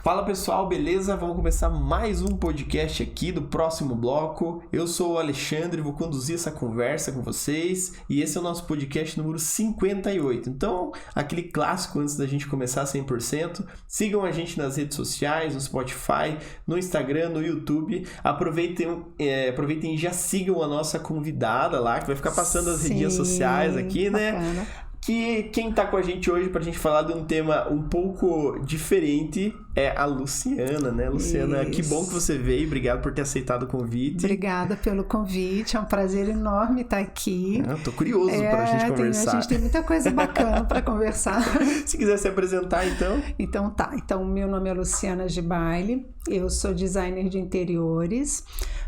Fala pessoal, beleza? Vamos começar mais um podcast aqui do próximo bloco. Eu sou o Alexandre, vou conduzir essa conversa com vocês e esse é o nosso podcast número 58. Então, aquele clássico antes da gente começar 100%, sigam a gente nas redes sociais, no Spotify, no Instagram, no YouTube. Aproveitem e já sigam a nossa convidada lá, que vai ficar passando as redes sociais aqui, né? Bacana. Que quem tá com a gente hoje pra gente falar de um tema um pouco diferente é a Luciana, né? Luciana, Isso. que bom que você veio, obrigado por ter aceitado o convite. Obrigada pelo convite, é um prazer enorme estar aqui. Eu tô curioso pra gente conversar. A gente tem muita coisa bacana para conversar. Se quiser se apresentar, então. Então tá, meu nome é Luciana Gibaile, eu sou designer de interiores,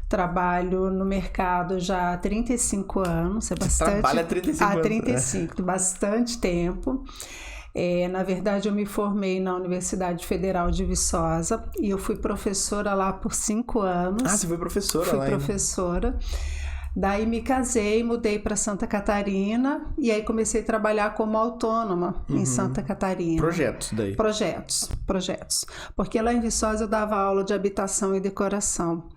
trabalho no mercado já há 35 anos, é bastante. Trabalha há 35 anos. Há 35, bastante tempo. Na verdade, eu me formei na Universidade Federal de Viçosa e eu fui professora lá por 5 anos. Ah, você foi professora lá? Fui professora. Daí me casei, mudei para Santa Catarina e aí comecei a trabalhar como autônoma em Santa Catarina. Projetos daí? Projetos. Porque lá em Viçosa eu dava aula de habitação e decoração.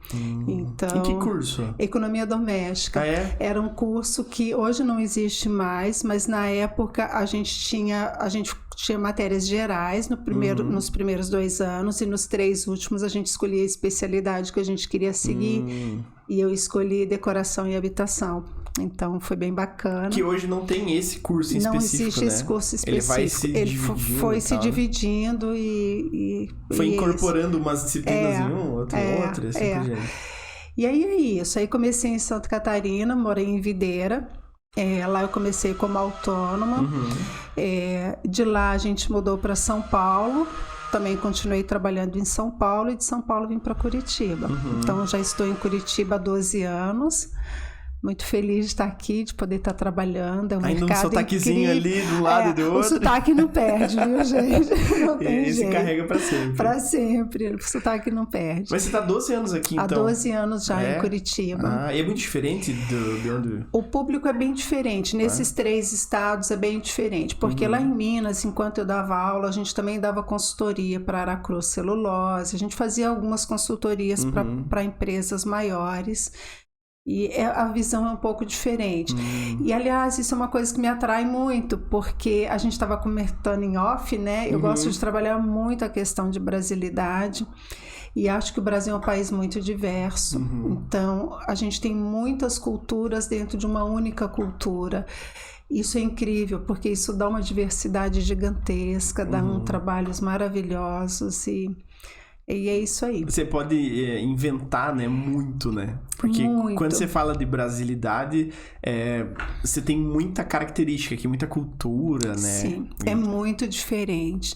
Então, Em que curso? Economia doméstica. Ah, é? Era um curso que hoje não existe mais, mas na época a gente tinha matérias gerais nos primeiros 2 anos e nos 3 últimos a gente escolhia a especialidade que a gente queria seguir e eu escolhi decoração e habitação. Então foi bem bacana. Que hoje não tem esse curso em não específico, existe né? esse curso específico. Ele foi se dividindo e foi incorporando umas disciplinas em outra em outra, assim por diante. E aí é isso. Aí comecei em Santa Catarina, morei em Videira. Lá eu comecei como autônoma. De lá a gente mudou para São Paulo. Também continuei trabalhando em São Paulo e de São Paulo vim para Curitiba. Então já estou em Curitiba há 12 anos. Muito feliz de estar aqui, de poder estar trabalhando. É um ainda mercado um sotaquezinho incrível. ali de um lado e do outro. O sotaque não perde, viu, gente? Não tem Esse jeito. carrega pra sempre. Pra sempre. O sotaque não perde. Mas você tá 12 anos aqui, então? Há 12 anos já em Curitiba. E é muito diferente de onde... O público é bem diferente. Nesses 3 estados é bem diferente. Porque lá em Minas, enquanto eu dava aula, a gente também dava consultoria para Aracruz Celulose. A gente fazia algumas consultorias para empresas maiores. E a visão é um pouco diferente. E, aliás, isso é uma coisa que me atrai muito, porque a gente estava comentando em off, né? Eu gosto de trabalhar muito a questão de brasilidade e acho que o Brasil é um país muito diverso. Então, a gente tem muitas culturas dentro de uma única cultura. Isso é incrível, porque isso dá uma diversidade gigantesca, dá trabalhos maravilhosos e é isso aí. Você pode inventar, né? Muito, né? Porque quando você fala de brasilidade, você tem muita característica aqui, muita cultura, né? Sim, é muito diferente.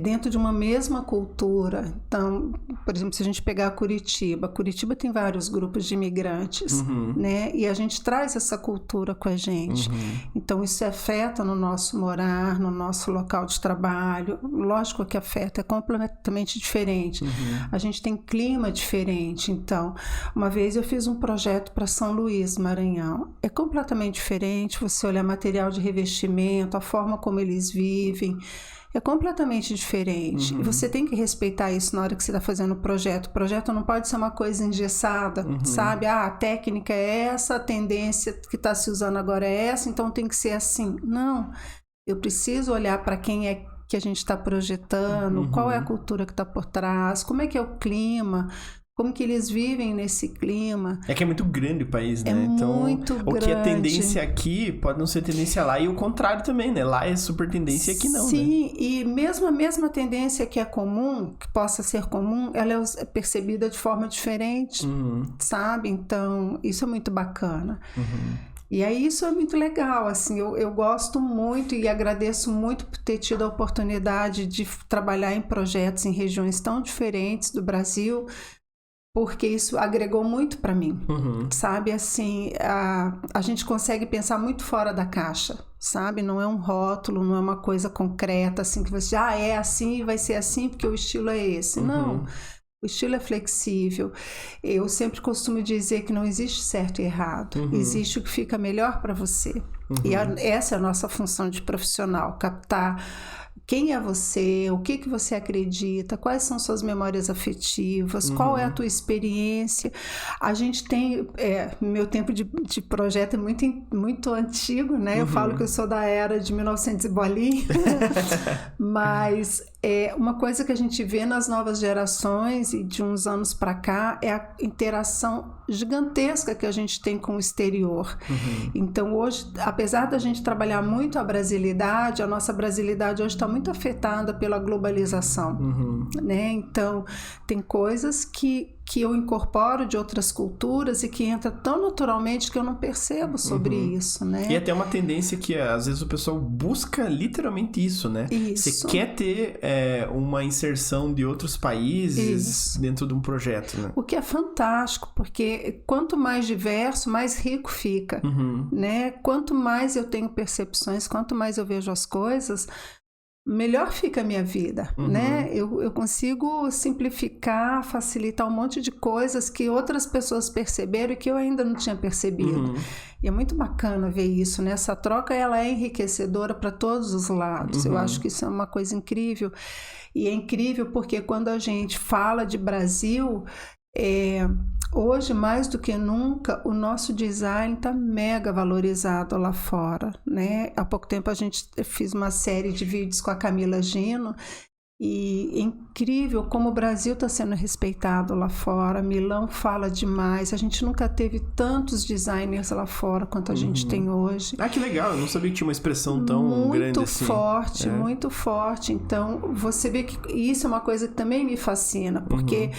Dentro de uma mesma cultura, então, por exemplo, se a gente pegar Curitiba tem vários grupos de imigrantes, né? E a gente traz essa cultura com a gente. Então, isso afeta no nosso morar, no nosso local de trabalho. Lógico que afeta, é completamente diferente. A gente tem clima diferente. Então, uma vez eu fiz um projeto para São Luís, Maranhão. É completamente diferente você olhar material de revestimento, a forma como eles vivem. É completamente diferente. E você tem que respeitar isso na hora que você está fazendo o projeto. O projeto não pode ser uma coisa engessada, sabe? A técnica é essa, a tendência que está se usando agora é essa, então tem que ser assim. Não. Eu preciso olhar para quem é que a gente está projetando, qual é a cultura que está por trás, como é que é o clima, como que eles vivem nesse clima. É que é muito grande o país, né? Então, muito grande. O que é tendência aqui pode não ser tendência lá. E o contrário também, né? Lá é super tendência e aqui não, Sim, né? E mesmo a mesma tendência que é comum, que possa ser comum, ela é percebida de forma diferente, sabe? Então, isso é muito bacana. E aí isso é muito legal, assim, eu gosto muito e agradeço muito por ter tido a oportunidade de trabalhar em projetos em regiões tão diferentes do Brasil, porque isso agregou muito para mim, sabe, assim, a gente consegue pensar muito fora da caixa, sabe, não é um rótulo, não é uma coisa concreta, assim, que você, é assim e vai ser assim porque o estilo é esse, não, o estilo é flexível. Eu sempre costumo dizer que não existe certo e errado, existe o que fica melhor para você, e essa é a nossa função de profissional, captar Quem é você? O que você acredita? Quais são suas memórias afetivas? Qual é a tua experiência? A gente tem... meu tempo de projeto é muito antigo, né? Eu falo que eu sou da era de 1900 e bolinha. Mas uma coisa que a gente vê nas novas gerações e de uns anos para cá é a interação gigantesca que a gente tem com o exterior. Então, hoje, apesar da gente trabalhar muito a brasilidade, a nossa brasilidade hoje está muito afetada pela globalização, né? Então, tem coisas que eu incorporo de outras culturas e que entra tão naturalmente que eu não percebo sobre isso, né? E até uma tendência que às vezes o pessoal busca literalmente isso, né? Isso. Você quer ter uma inserção de outros países dentro de um projeto, né? O que é fantástico, porque quanto mais diverso, mais rico fica, né? Quanto mais eu tenho percepções, quanto mais eu vejo as coisas, melhor fica a minha vida, né? Eu consigo simplificar, facilitar um monte de coisas que outras pessoas perceberam e que eu ainda não tinha percebido. E é muito bacana ver isso, né? Essa troca, ela é enriquecedora para todos os lados. Eu acho que isso é uma coisa incrível. E é incrível porque quando a gente fala de Brasil... hoje, mais do que nunca, o nosso design está mega valorizado lá fora, né? Há pouco tempo a gente fez uma série de vídeos com a Camila Gino e é incrível como o Brasil está sendo respeitado lá fora. Milão fala demais. A gente nunca teve tantos designers lá fora quanto a gente tem hoje. Ah, que legal. Eu não sabia que tinha uma expressão tão grande assim. Muito forte. Então, você vê que isso é uma coisa que também me fascina, porque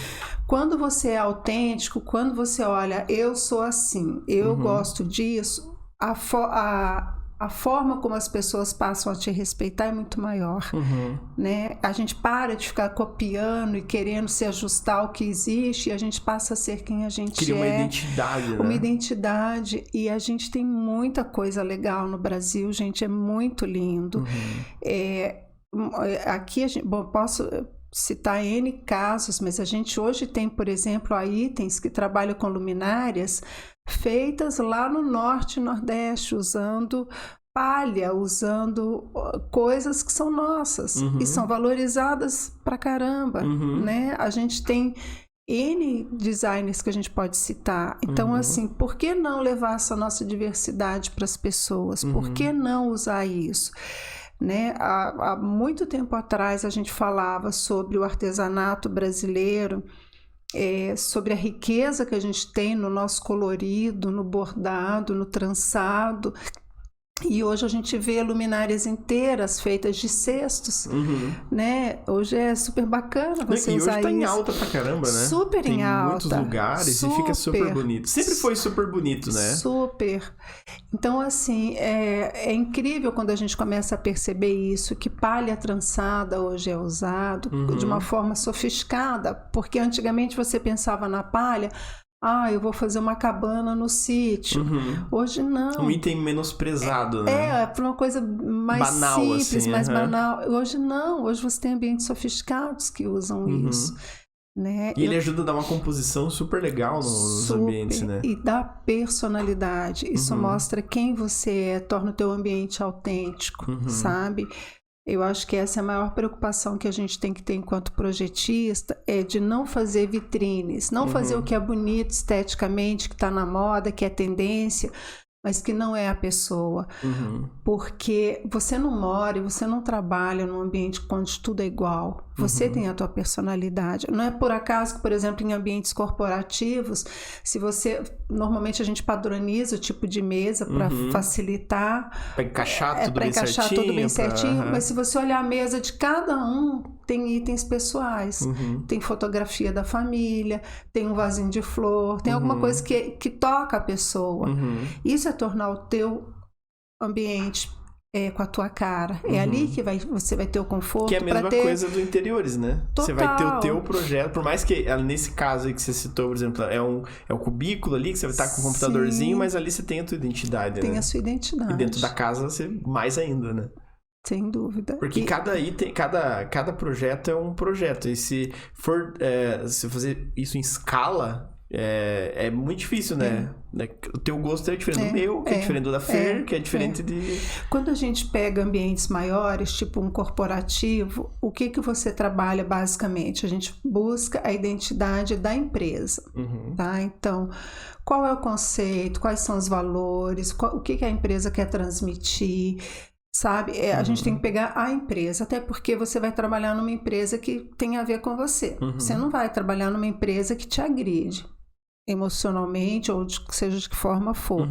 quando você é autêntico, quando você olha, eu sou assim, eu gosto disso, a forma como as pessoas passam a te respeitar é muito maior, né? A gente para de ficar copiando e querendo se ajustar ao que existe e a gente passa a ser quem a gente Cria uma identidade, né? Uma identidade. E a gente tem muita coisa legal no Brasil, gente, é muito lindo. Aqui, posso citar N casos, mas a gente hoje tem, por exemplo, a Itens, que trabalha com luminárias feitas lá no norte e nordeste, usando palha, usando coisas que são nossas e são valorizadas pra caramba, né? A gente tem N designers que a gente pode citar. Então, assim, por que não levar essa nossa diversidade para as pessoas? Por que não usar isso? Né? Há muito tempo atrás a gente falava sobre o artesanato brasileiro, sobre a riqueza que a gente tem no nosso colorido, no bordado, no trançado. E hoje a gente vê luminárias inteiras feitas de cestos, né? Hoje é super bacana você usar isso. E hoje tá em alta pra caramba, né? Super em alta. Tem muitos lugares e fica super bonito. Sempre foi super bonito, né? Super. Então, assim, é incrível quando a gente começa a perceber isso, que palha trançada hoje é usado de uma forma sofisticada, porque antigamente você pensava na palha... eu vou fazer uma cabana no sítio. Hoje não. Um item menosprezado, né? Para uma coisa mais banal, simples, assim, mais banal. Hoje não. Hoje você tem ambientes sofisticados que usam isso. Né? E ele ajuda a dar uma composição super legal nos ambientes, né? E dá personalidade. Isso mostra quem você é, torna o teu ambiente autêntico, sabe? Eu acho que essa é a maior preocupação que a gente tem que ter enquanto projetista, é de não fazer vitrines, não fazer o que é bonito esteticamente, que está na moda, que é tendência, mas que não é a pessoa. Porque você não mora e você não trabalha num ambiente onde tudo é igual. Você tem a tua personalidade. Não é por acaso que, por exemplo, em ambientes corporativos, normalmente a gente padroniza o tipo de mesa para facilitar. Para encaixar tudo bem certinho. Mas se você olhar a mesa de cada um, tem itens pessoais. Tem fotografia da família, tem um vasinho de flor, tem alguma coisa que toca a pessoa. Isso é tornar o teu ambiente com a tua cara. É ali que você vai ter o conforto. Que é a mesma coisa do interiores, né? Total. Você vai ter o teu projeto, por mais que nesse caso aí que você citou, por exemplo, é um cubículo ali que você vai estar com um computadorzinho, mas ali você tem a tua identidade, tem né? a sua identidade. E dentro da casa você mais ainda, né? Sem dúvida. Porque cada item, cada projeto é um projeto. E se for se fazer isso em escala, é muito difícil, né? O teu gosto é diferente do meu, que é diferente do da Fer, que é diferente de... Quando a gente pega ambientes maiores, tipo um corporativo, o que você trabalha basicamente? A gente busca a identidade da empresa, tá? Então, qual é o conceito, quais são os valores, o que a empresa quer transmitir, sabe? A gente tem que pegar a empresa, até porque você vai trabalhar numa empresa que tem a ver com você. Você não vai trabalhar numa empresa que te agride emocionalmente ou seja de que forma for.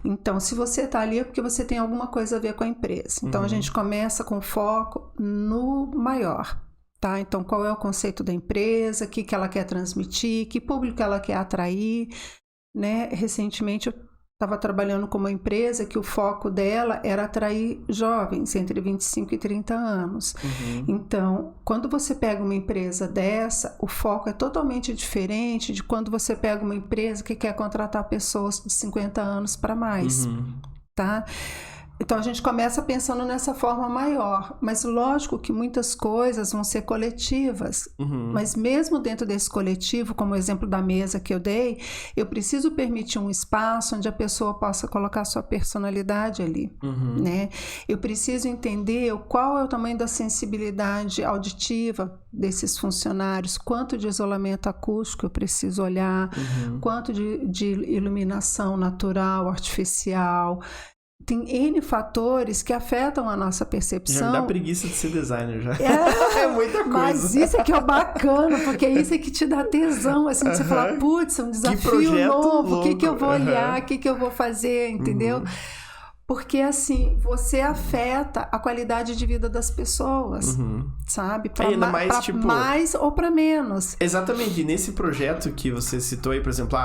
Então, se você está ali é porque você tem alguma coisa a ver com a empresa. Então, a gente começa com foco no maior, tá? Então, qual é o conceito da empresa, o que ela quer transmitir, que público ela quer atrair, né? Recentemente, eu estava trabalhando com uma empresa que o foco dela era atrair jovens entre 25 e 30 anos. Então, quando você pega uma empresa dessa, o foco é totalmente diferente de quando você pega uma empresa que quer contratar pessoas de 50 anos para mais, tá? Então, a gente começa pensando nessa forma maior, mas lógico que muitas coisas vão ser coletivas, mas mesmo dentro desse coletivo, como o exemplo da mesa que eu dei, eu preciso permitir um espaço onde a pessoa possa colocar sua personalidade ali, né? Eu preciso entender qual é o tamanho da sensibilidade auditiva desses funcionários, quanto de isolamento acústico eu preciso olhar, quanto de iluminação natural, artificial. Tem N fatores que afetam a nossa percepção. Já me dá preguiça de ser designer, já. É muita coisa. Mas isso é que é o bacana, porque isso é que te dá tesão, assim, de você falar, putz, é um desafio novo, o que eu vou olhar, o que eu vou fazer, entendeu? Porque, assim, você afeta a qualidade de vida das pessoas, sabe? Ainda mais, tipo... mais ou para menos. Exatamente. E nesse projeto que você citou aí, por exemplo,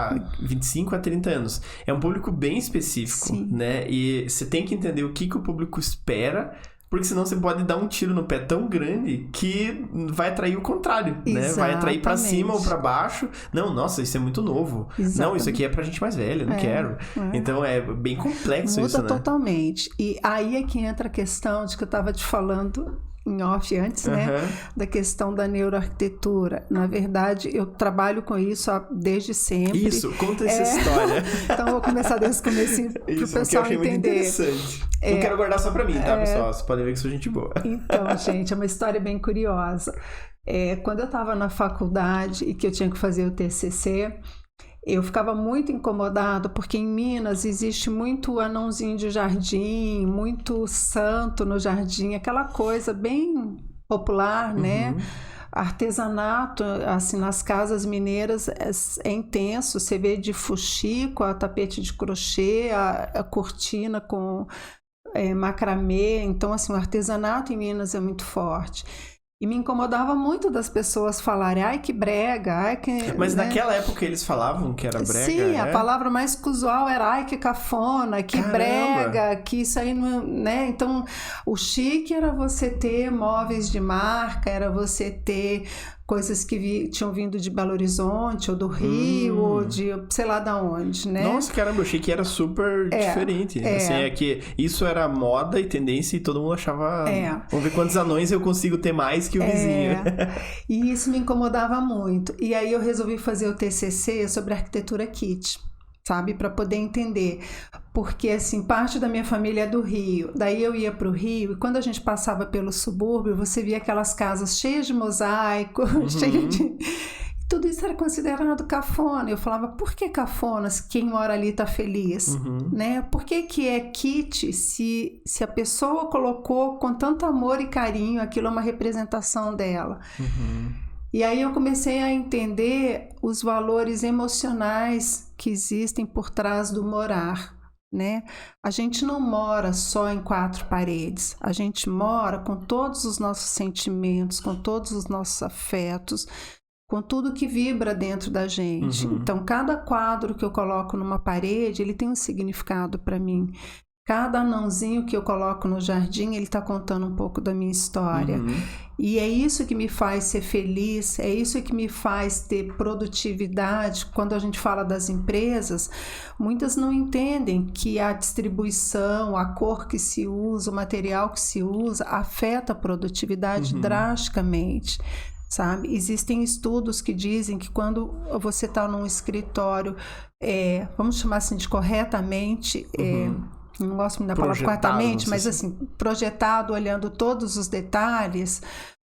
25 a 30 anos, é um público bem específico, né? E você tem que entender o que o público espera, porque senão você pode dar um tiro no pé tão grande que vai atrair o contrário, né? Vai atrair pra cima ou pra baixo. Não, nossa, isso é muito novo. Não, isso aqui é pra gente mais velha, não quero. Então, é bem complexo isso, né? Muda totalmente. E aí é que entra a questão de que eu tava te falando em off antes, né? Da questão da neuroarquitetura. Na verdade, eu trabalho com isso desde sempre. Isso, conta essa história. Então, eu vou começar desde o começo para o pessoal entender. Muito interessante. Não quero guardar só para mim, tá, pessoal? Vocês podem ver que sou gente boa. Então, gente, é uma história bem curiosa. Quando eu estava na faculdade e que eu tinha que fazer o TCC, eu ficava muito incomodada porque em Minas existe muito anãozinho de jardim, muito santo no jardim, aquela coisa bem popular, né? Artesanato, assim, nas casas mineiras é intenso. Você vê de fuxico, a tapete de crochê, a cortina com macramê. Então, assim, o artesanato em Minas é muito forte. E me incomodava muito das pessoas falarem, ai, que brega, ai, que... Mas né? Naquela época eles falavam que era brega? Sim, a palavra mais usual era, ai, que cafona, que brega, que isso aí não... né? Então, o chique era você ter móveis de marca, era você ter coisas que tinham vindo de Belo Horizonte, ou do Rio, ou de sei lá da onde, né? Nossa, caramba, eu achei que era super diferente. Assim, é que isso era moda e tendência e todo mundo achava... Vamos ver quantos anões eu consigo ter mais que o vizinho. E isso me incomodava muito. E aí eu resolvi fazer o TCC sobre arquitetura kit, sabe? Para poder entender. Porque, assim, parte da minha família é do Rio. Daí eu ia para o Rio e quando a gente passava pelo subúrbio, você via aquelas casas cheias de mosaico, cheias de... Tudo isso era considerado cafona. Eu falava, por que cafona se quem mora ali está feliz? Né? Por que é kit se a pessoa colocou com tanto amor e carinho, aquilo é uma representação dela? E aí eu comecei a entender os valores emocionais que existem por trás do morar, né? A gente não mora só em 4 paredes, a gente mora com todos os nossos sentimentos, com todos os nossos afetos, com tudo que vibra dentro da gente. Então, cada quadro que eu coloco numa parede, ele tem um significado para mim. Cada anãozinho que eu coloco no jardim, ele está contando um pouco da minha história. E é isso que me faz ser feliz, é isso que me faz ter produtividade. Quando a gente fala das empresas, muitas não entendem que a distribuição, a cor que se usa, o material que se usa, afeta a produtividade drasticamente. sabe? Existem estudos que dizem que quando você está num escritório, vamos chamar assim de corretamente, não gosto muito da palavra corretamente, mas assim, projetado, olhando todos os detalhes,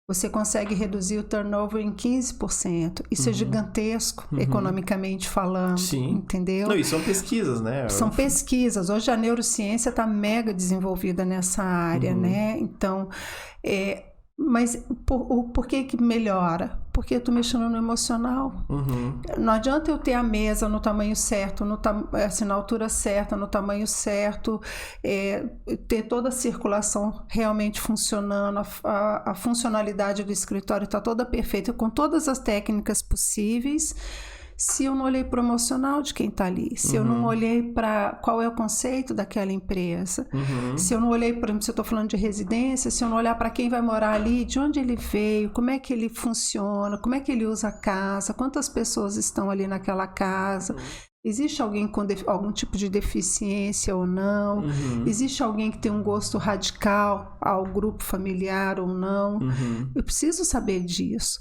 você consegue reduzir o turnover em 15%. Isso é gigantesco, economicamente falando. Sim. Entendeu? Não, e são pesquisas, né? São pesquisas. Hoje a neurociência está mega desenvolvida nessa área, né? Então, mas por que melhora? Porque eu estou mexendo no emocional. Não adianta eu ter a mesa no tamanho certo, assim, na altura certa, no tamanho certo, ter toda a circulação realmente funcionando, a funcionalidade do escritório está toda perfeita, com todas as técnicas possíveis, se eu não olhei para o emocional de quem está ali, se eu não olhei para qual é o conceito daquela empresa, se eu não olhei, por exemplo, se eu estou falando de residência, se eu não olhar para quem vai morar ali, de onde ele veio, como é que ele funciona, como é que ele usa a casa, quantas pessoas estão ali naquela casa, existe alguém com algum tipo de deficiência ou não, existe alguém que tem um gosto radical ao grupo familiar ou não, eu preciso saber disso.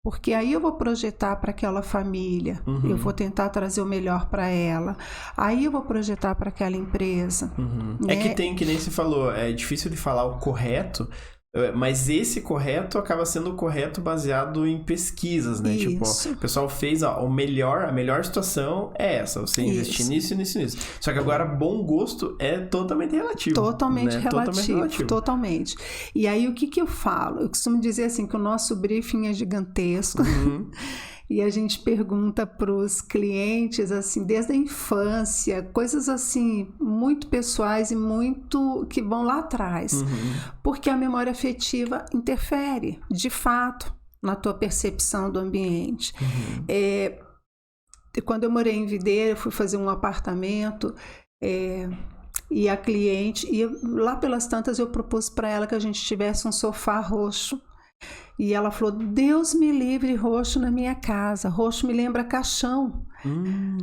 Porque aí eu vou projetar para aquela família, eu vou tentar trazer o melhor para ela, aí eu vou projetar para aquela empresa. Né? É que tem, que nem você falou, é difícil de falar o correto, mas esse correto acaba sendo o correto baseado em pesquisas, né? Isso. Tipo, o pessoal fez a melhor situação é essa, você investir nisso. Só que agora bom gosto é totalmente relativo. Totalmente, né? relativo. Totalmente. E aí o que eu falo? Eu costumo dizer assim que o nosso briefing é gigantesco. E a gente pergunta para os clientes, assim, desde a infância, coisas assim, muito pessoais e muito que vão lá atrás. Porque a memória afetiva interfere, de fato, na tua percepção do ambiente. Quando eu morei em Videira, eu fui fazer um apartamento, e a cliente, e lá pelas tantas eu propus para ela que a gente tivesse um sofá roxo. E ela falou, Deus me livre roxo na minha casa. Roxo me lembra caixão,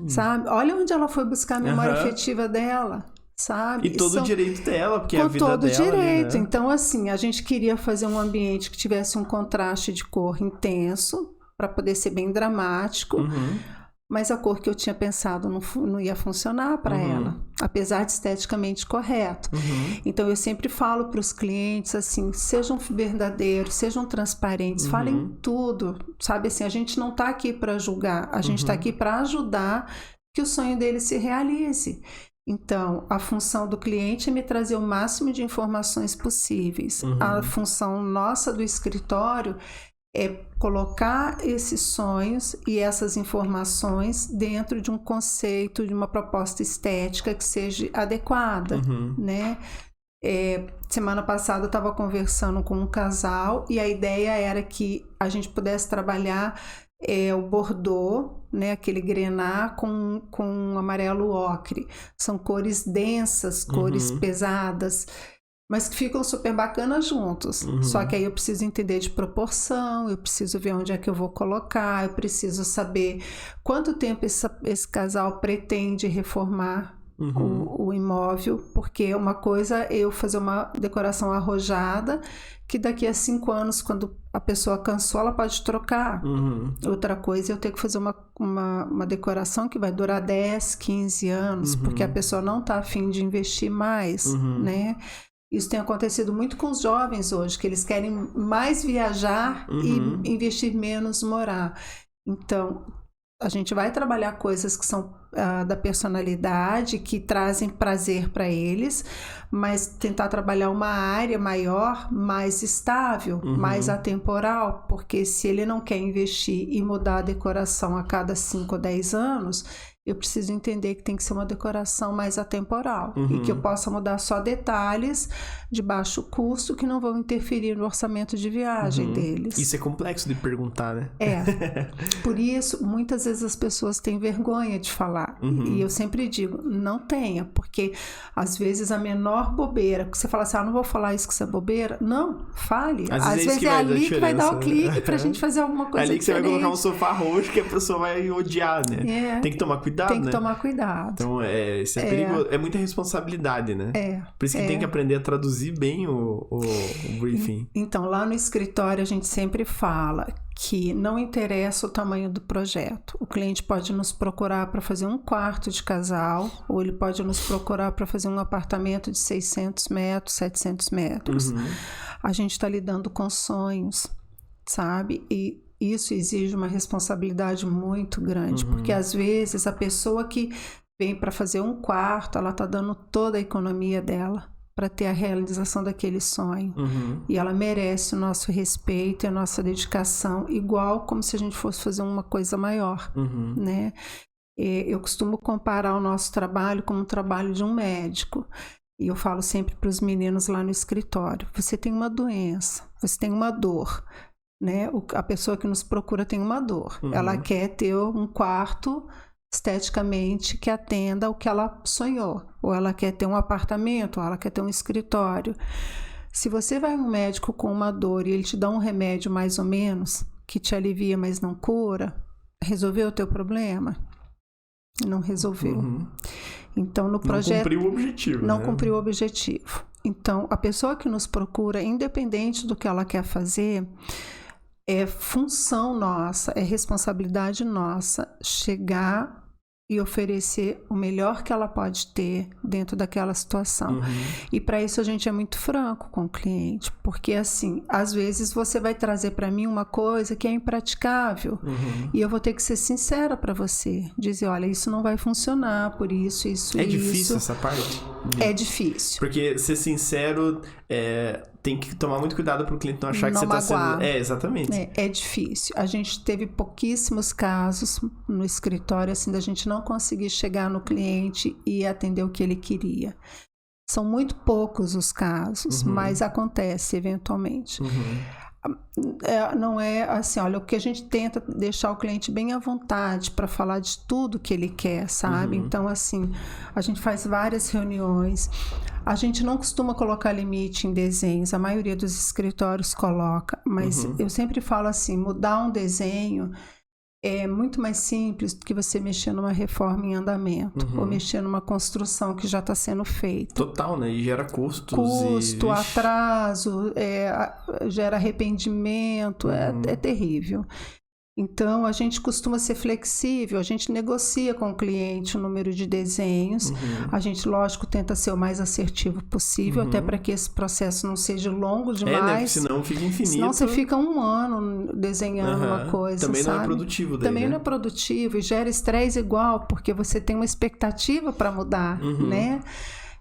sabe? Olha onde ela foi buscar a memória afetiva dela, sabe? E todo o direito dela, porque é a vida dela. Com todo direito. Né? Então, assim, a gente queria fazer um ambiente que tivesse um contraste de cor intenso, para poder ser bem dramático. Mas a cor que eu tinha pensado não ia funcionar para ela, apesar de esteticamente correto. Então, eu sempre falo para os clientes, assim, sejam verdadeiros, sejam transparentes, falem tudo, sabe? Assim, a gente não está aqui para julgar, a gente está aqui para ajudar que o sonho dele se realize. Então, a função do cliente é me trazer o máximo de informações possíveis. A função nossa do escritório é colocar esses sonhos e essas informações dentro de um conceito, de uma proposta estética que seja adequada, né? Semana passada eu estava conversando com um casal e a ideia era que a gente pudesse trabalhar o bordô, né, aquele grená com amarelo ocre. São cores densas, cores pesadas, mas que ficam super bacanas juntos. Só que aí eu preciso entender de proporção, eu preciso ver onde é que eu vou colocar, eu preciso saber quanto tempo esse casal pretende reformar o imóvel, porque uma coisa é eu fazer uma decoração arrojada, que daqui a 5 anos, quando a pessoa cansou, ela pode trocar. Outra coisa é eu ter que fazer uma decoração que vai durar 10, 15 anos, porque a pessoa não está a fim de investir mais, né? Isso tem acontecido muito com os jovens hoje, que eles querem mais viajar e investir menos morar. Então, a gente vai trabalhar coisas que são da personalidade, que trazem prazer para eles, mas tentar trabalhar uma área maior, mais estável, mais atemporal, porque se ele não quer investir e mudar a decoração a cada 5 ou 10 anos, eu preciso entender que tem que ser uma decoração mais atemporal e que eu possa mudar só detalhes de baixo custo que não vão interferir no orçamento de viagem deles. Isso é complexo de perguntar, né? Por isso, muitas vezes as pessoas têm vergonha de falar. E eu sempre digo, não tenha, porque às vezes a menor bobeira, que você fala assim, não vou falar isso que isso é bobeira. Não, fale. Às vezes é ali que vai dar o clique pra gente fazer alguma coisa ali que diferente. Você vai colocar um sofá roxo que a pessoa vai odiar, né? Tem que tomar cuidado. cuidado, Tem que né? tomar cuidado. Então, isso é perigoso. É muita responsabilidade, né? Por isso que tem que aprender a traduzir bem o briefing. Então, lá no escritório, a gente sempre fala que não interessa o tamanho do projeto. O cliente pode nos procurar para fazer um quarto de casal, ou ele pode nos procurar para fazer um apartamento de 600 metros, 700 metros. A gente está lidando com sonhos, sabe? E isso exige uma responsabilidade muito grande, porque às vezes a pessoa que vem para fazer um quarto, ela está dando toda a economia dela para ter a realização daquele sonho. E ela merece o nosso respeito e a nossa dedicação, igual como se a gente fosse fazer uma coisa maior, né? Eu costumo comparar o nosso trabalho como o trabalho de um médico. E eu falo sempre para os meninos lá no escritório, você tem uma doença, você tem uma dor, né? A pessoa que nos procura tem uma dor. Ela quer ter um quarto esteticamente que atenda ao que ela sonhou, ou ela quer ter um apartamento, ou ela quer ter um escritório. Se você vai a um médico com uma dor e ele te dá um remédio mais ou menos, que te alivia, mas não cura, resolveu o teu problema? Não resolveu. Então, no projeto... Não cumpriu o objetivo. Não cumpriu o objetivo. Então, a pessoa que nos procura, independente do que ela quer fazer, é função nossa, é responsabilidade nossa chegar e oferecer o melhor que ela pode ter dentro daquela situação. E para isso a gente é muito franco com o cliente, porque assim, às vezes você vai trazer para mim uma coisa que é impraticável e eu vou ter que ser sincera para você, dizer, olha, isso não vai funcionar por isso, É difícil essa parte? É difícil. Porque ser sincero tem que tomar muito cuidado para o cliente não achar que você está sendo... exatamente. É difícil. A gente teve pouquíssimos casos no escritório, assim, da gente não conseguir chegar no cliente e atender o que ele queria. São muito poucos os casos, mas acontece eventualmente. Não é assim, olha, o que a gente tenta deixar o cliente bem à vontade para falar de tudo que ele quer, sabe? Então, assim, a gente faz várias reuniões. A gente não costuma colocar limite em desenhos, a maioria dos escritórios coloca, mas eu sempre falo assim, mudar um desenho é muito mais simples do que você mexer numa reforma em andamento ou mexer numa construção que já está sendo feita. Total, né? E gera custos. Atraso, gera arrependimento, é terrível. Então, a gente costuma ser flexível, a gente negocia com o cliente o número de desenhos, a gente, lógico, tenta ser o mais assertivo possível, até para que esse processo não seja longo demais. Né? Senão fica infinito. Senão você fica um ano desenhando uma coisa, também sabe? Não é produtivo daí, Também né? não é produtivo e gera estresse igual, porque você tem uma expectativa para mudar, né?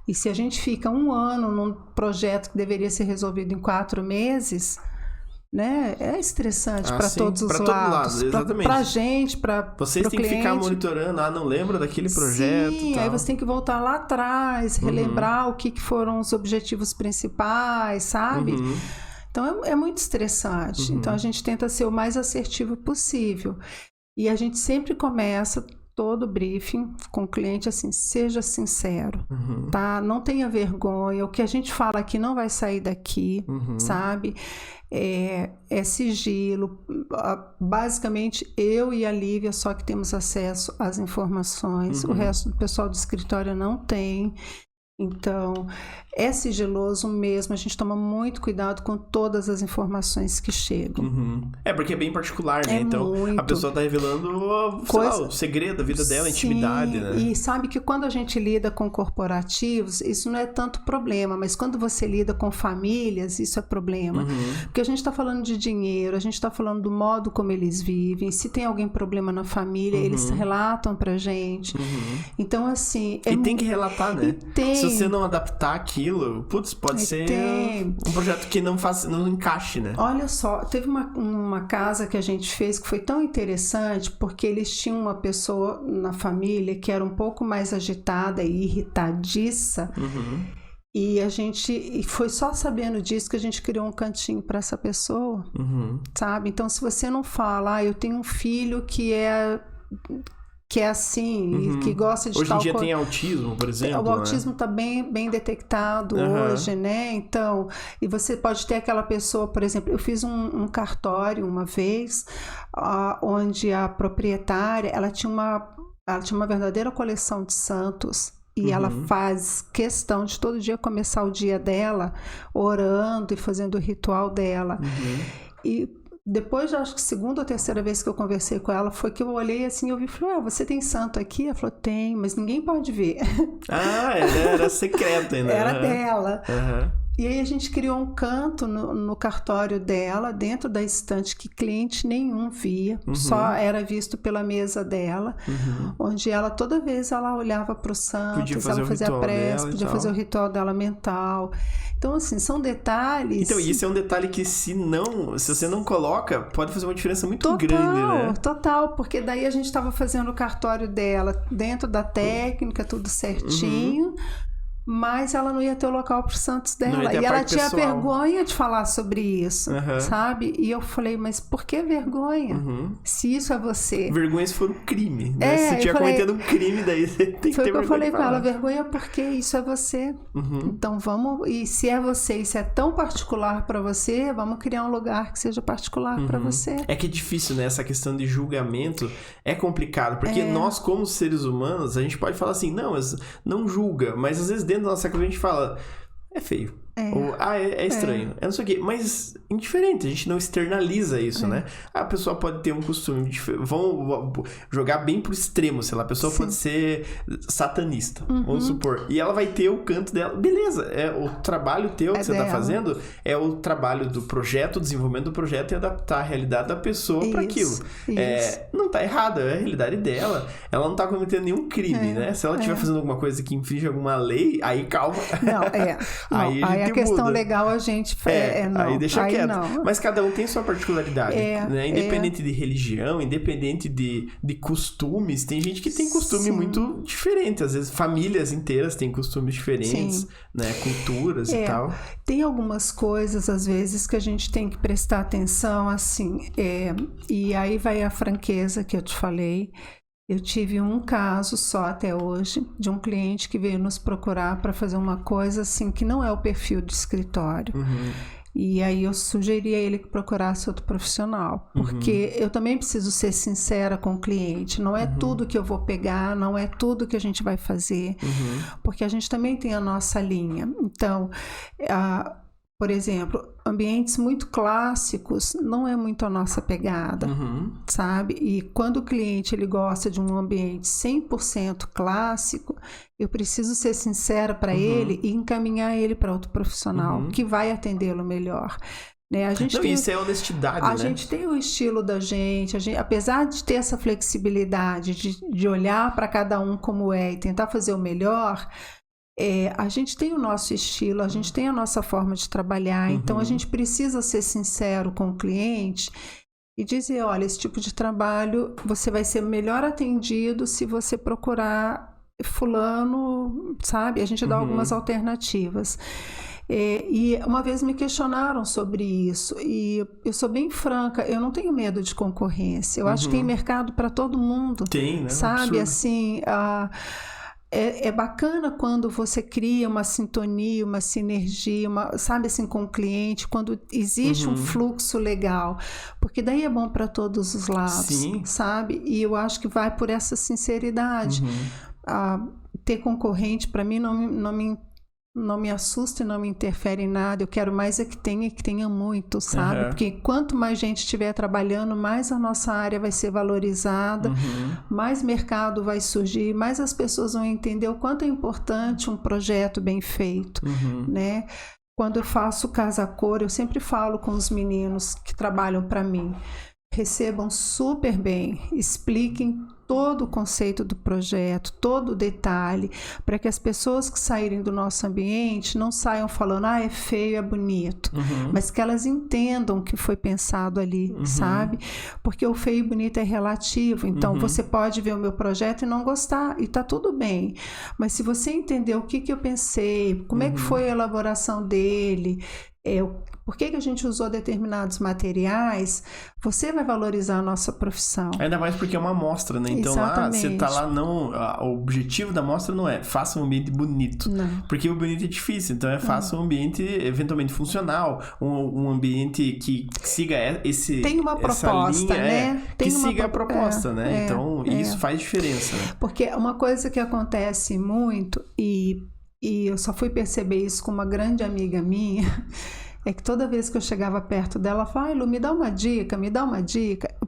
E se a gente fica um ano num projeto que deveria ser resolvido em 4 meses... né? É estressante para todos os lados. Para a gente, para vocês têm que ficar monitorando, não lembra daquele projeto. Sim, tal. Aí você tem que voltar lá atrás, relembrar o que foram os objetivos principais, sabe? Então é muito estressante. Então a gente tenta ser o mais assertivo possível. E a gente sempre começa todo briefing com o cliente assim, seja sincero, tá? Não tenha vergonha, o que a gente fala aqui não vai sair daqui, sabe? É sigilo, basicamente eu e a Lívia só que temos acesso às informações, o resto do pessoal do escritório não tem. Então, é sigiloso mesmo, a gente toma muito cuidado com todas as informações que chegam. Porque é bem particular, né? Então, muito. A pessoa tá revelando o segredo da vida dela, a intimidade, né? E sabe que quando a gente lida com corporativos, isso não é tanto problema, mas quando você lida com famílias, isso é problema. Porque a gente está falando de dinheiro, a gente está falando do modo como eles vivem, se tem algum problema na família, eles relatam pra gente. Então, assim... E tem que relatar, né? Se você não adaptar aquilo, pode ser um projeto que não encaixe, né? Olha só, teve uma casa que a gente fez que foi tão interessante, porque eles tinham uma pessoa na família que era um pouco mais agitada e irritadiça, e foi só sabendo disso que a gente criou um cantinho para essa pessoa, sabe? Então, se você não fala, eu tenho um filho que é assim, e que gosta de hoje em dia tem autismo, por exemplo. O autismo está bem detectado hoje, né? Então, e você pode ter aquela pessoa, por exemplo, eu fiz um cartório uma vez, onde a proprietária, ela tinha ela tinha uma verdadeira coleção de santos. E ela faz questão de todo dia começar o dia dela orando e fazendo o ritual dela. E depois, acho que segunda ou terceira vez que eu conversei com ela, foi que eu olhei assim, eu vi e falei, você tem santo aqui? Ela falou, tem, mas ninguém pode ver. Ah, era secreto ainda. Era dela. E aí a gente criou um canto no cartório dela, dentro da estante, que cliente nenhum via, só era visto pela mesa dela, onde ela, toda vez, ela olhava para o santo, ela fazia a prece, podia fazer o ritual dela mental. Então, assim, são detalhes... Então, isso é um detalhe que se você não coloca, pode fazer uma diferença muito grande, né? Total, porque daí a gente estava fazendo o cartório dela dentro da técnica, tudo certinho... Mas ela não ia ter o local para os santos dela. E ela tinha vergonha de falar sobre isso, sabe? E eu falei, mas por que vergonha? Se isso é você. Vergonha se for um crime, né? Se tiver cometendo um crime, daí você tem que ter vergonha. Foi o que eu falei com ela, vergonha porque isso é você. Então vamos... E se é você, isso é tão particular para você, vamos criar um lugar que seja particular para você. É que é difícil, né? Essa questão de julgamento é complicado. Porque nós, como seres humanos, a gente pode falar assim, não julga. Mas às vezes dentro da nossa cabeça a gente fala, é feio. Ou, é estranho. É não sei o quê. Mas indiferente, a gente não externaliza isso, né? A pessoa pode ter um costume. Vão jogar bem pro extremo, sei lá. A pessoa pode ser satanista, vamos supor. E ela vai ter o canto dela. Beleza, é o trabalho teu que você tá fazendo é o trabalho do projeto, o desenvolvimento do projeto e adaptar a realidade da pessoa para aquilo. Não tá errado, é a realidade dela. Ela não tá cometendo nenhum crime, né? Se ela estiver fazendo alguma coisa que infringe alguma lei, aí calma. Aí a questão muda. Legal a gente... não. Aí deixa quieto. Não. Mas cada um tem sua particularidade. Né? Independente de religião, independente de costumes. Tem gente que tem costume muito diferente. Às vezes famílias inteiras têm costumes diferentes, né? Culturas e tal. Tem algumas coisas, às vezes, que a gente tem que prestar atenção, assim. E aí vai a franqueza que eu te falei. Eu tive um caso só até hoje de um cliente que veio nos procurar para fazer uma coisa assim que não é o perfil de escritório. E aí eu sugeri a ele que procurasse outro profissional, porque eu também preciso ser sincera com o cliente. Não é tudo que eu vou pegar, não é tudo que a gente vai fazer, porque a gente também tem a nossa linha. Então, por exemplo, ambientes muito clássicos não é muito a nossa pegada, sabe? E quando o cliente ele gosta de um ambiente 100% clássico, eu preciso ser sincera para ele e encaminhar ele para outro profissional que vai atendê-lo melhor. Né? Isso é honestidade, né? A gente tem o estilo da gente, apesar de ter essa flexibilidade de olhar para cada um como é e tentar fazer o melhor... a gente tem o nosso estilo, a gente tem a nossa forma de trabalhar, então a gente precisa ser sincero com o cliente e dizer, olha, esse tipo de trabalho você vai ser melhor atendido se você procurar fulano, sabe? A gente dá algumas alternativas. E uma vez me questionaram sobre isso e eu sou bem franca, eu não tenho medo de concorrência, eu acho que tem mercado para todo mundo. Tem, né? Sabe, assim... É bacana quando você cria uma sintonia, uma sinergia, sabe assim, com o cliente, quando existe um fluxo legal, porque daí é bom para todos os lados, sabe? E eu acho que vai por essa sinceridade. Ter concorrente, para mim, não me assusta e não me interfere em nada. Eu quero mais que tenha muito, sabe? Porque quanto mais gente estiver trabalhando, mais a nossa área vai ser valorizada, mais mercado vai surgir, mais as pessoas vão entender o quanto é importante um projeto bem feito, né? Quando eu faço Casa Cor, eu sempre falo com os meninos que trabalham para mim, recebam super bem, expliquem todo o conceito do projeto, todo o detalhe, para que as pessoas que saírem do nosso ambiente não saiam falando, é feio, é bonito, mas que elas entendam o que foi pensado ali, sabe? Porque o feio e bonito é relativo, então você pode ver o meu projeto e não gostar, e tá tudo bem, mas se você entender o que eu pensei, como é que foi a elaboração dele, por que a gente usou determinados materiais, você vai valorizar a nossa profissão. Ainda mais porque é uma amostra, né? Então, você tá lá, o objetivo da amostra não é faça um ambiente bonito. Não. Porque o bonito é difícil, então faça um ambiente eventualmente funcional, um ambiente que siga tem uma proposta, linha, né? Que siga a proposta, né? Então, isso faz diferença, né? Porque uma coisa que acontece muito, e eu só fui perceber isso com uma grande amiga minha, é que toda vez que eu chegava perto dela, ela falava, Lu, me dá uma dica.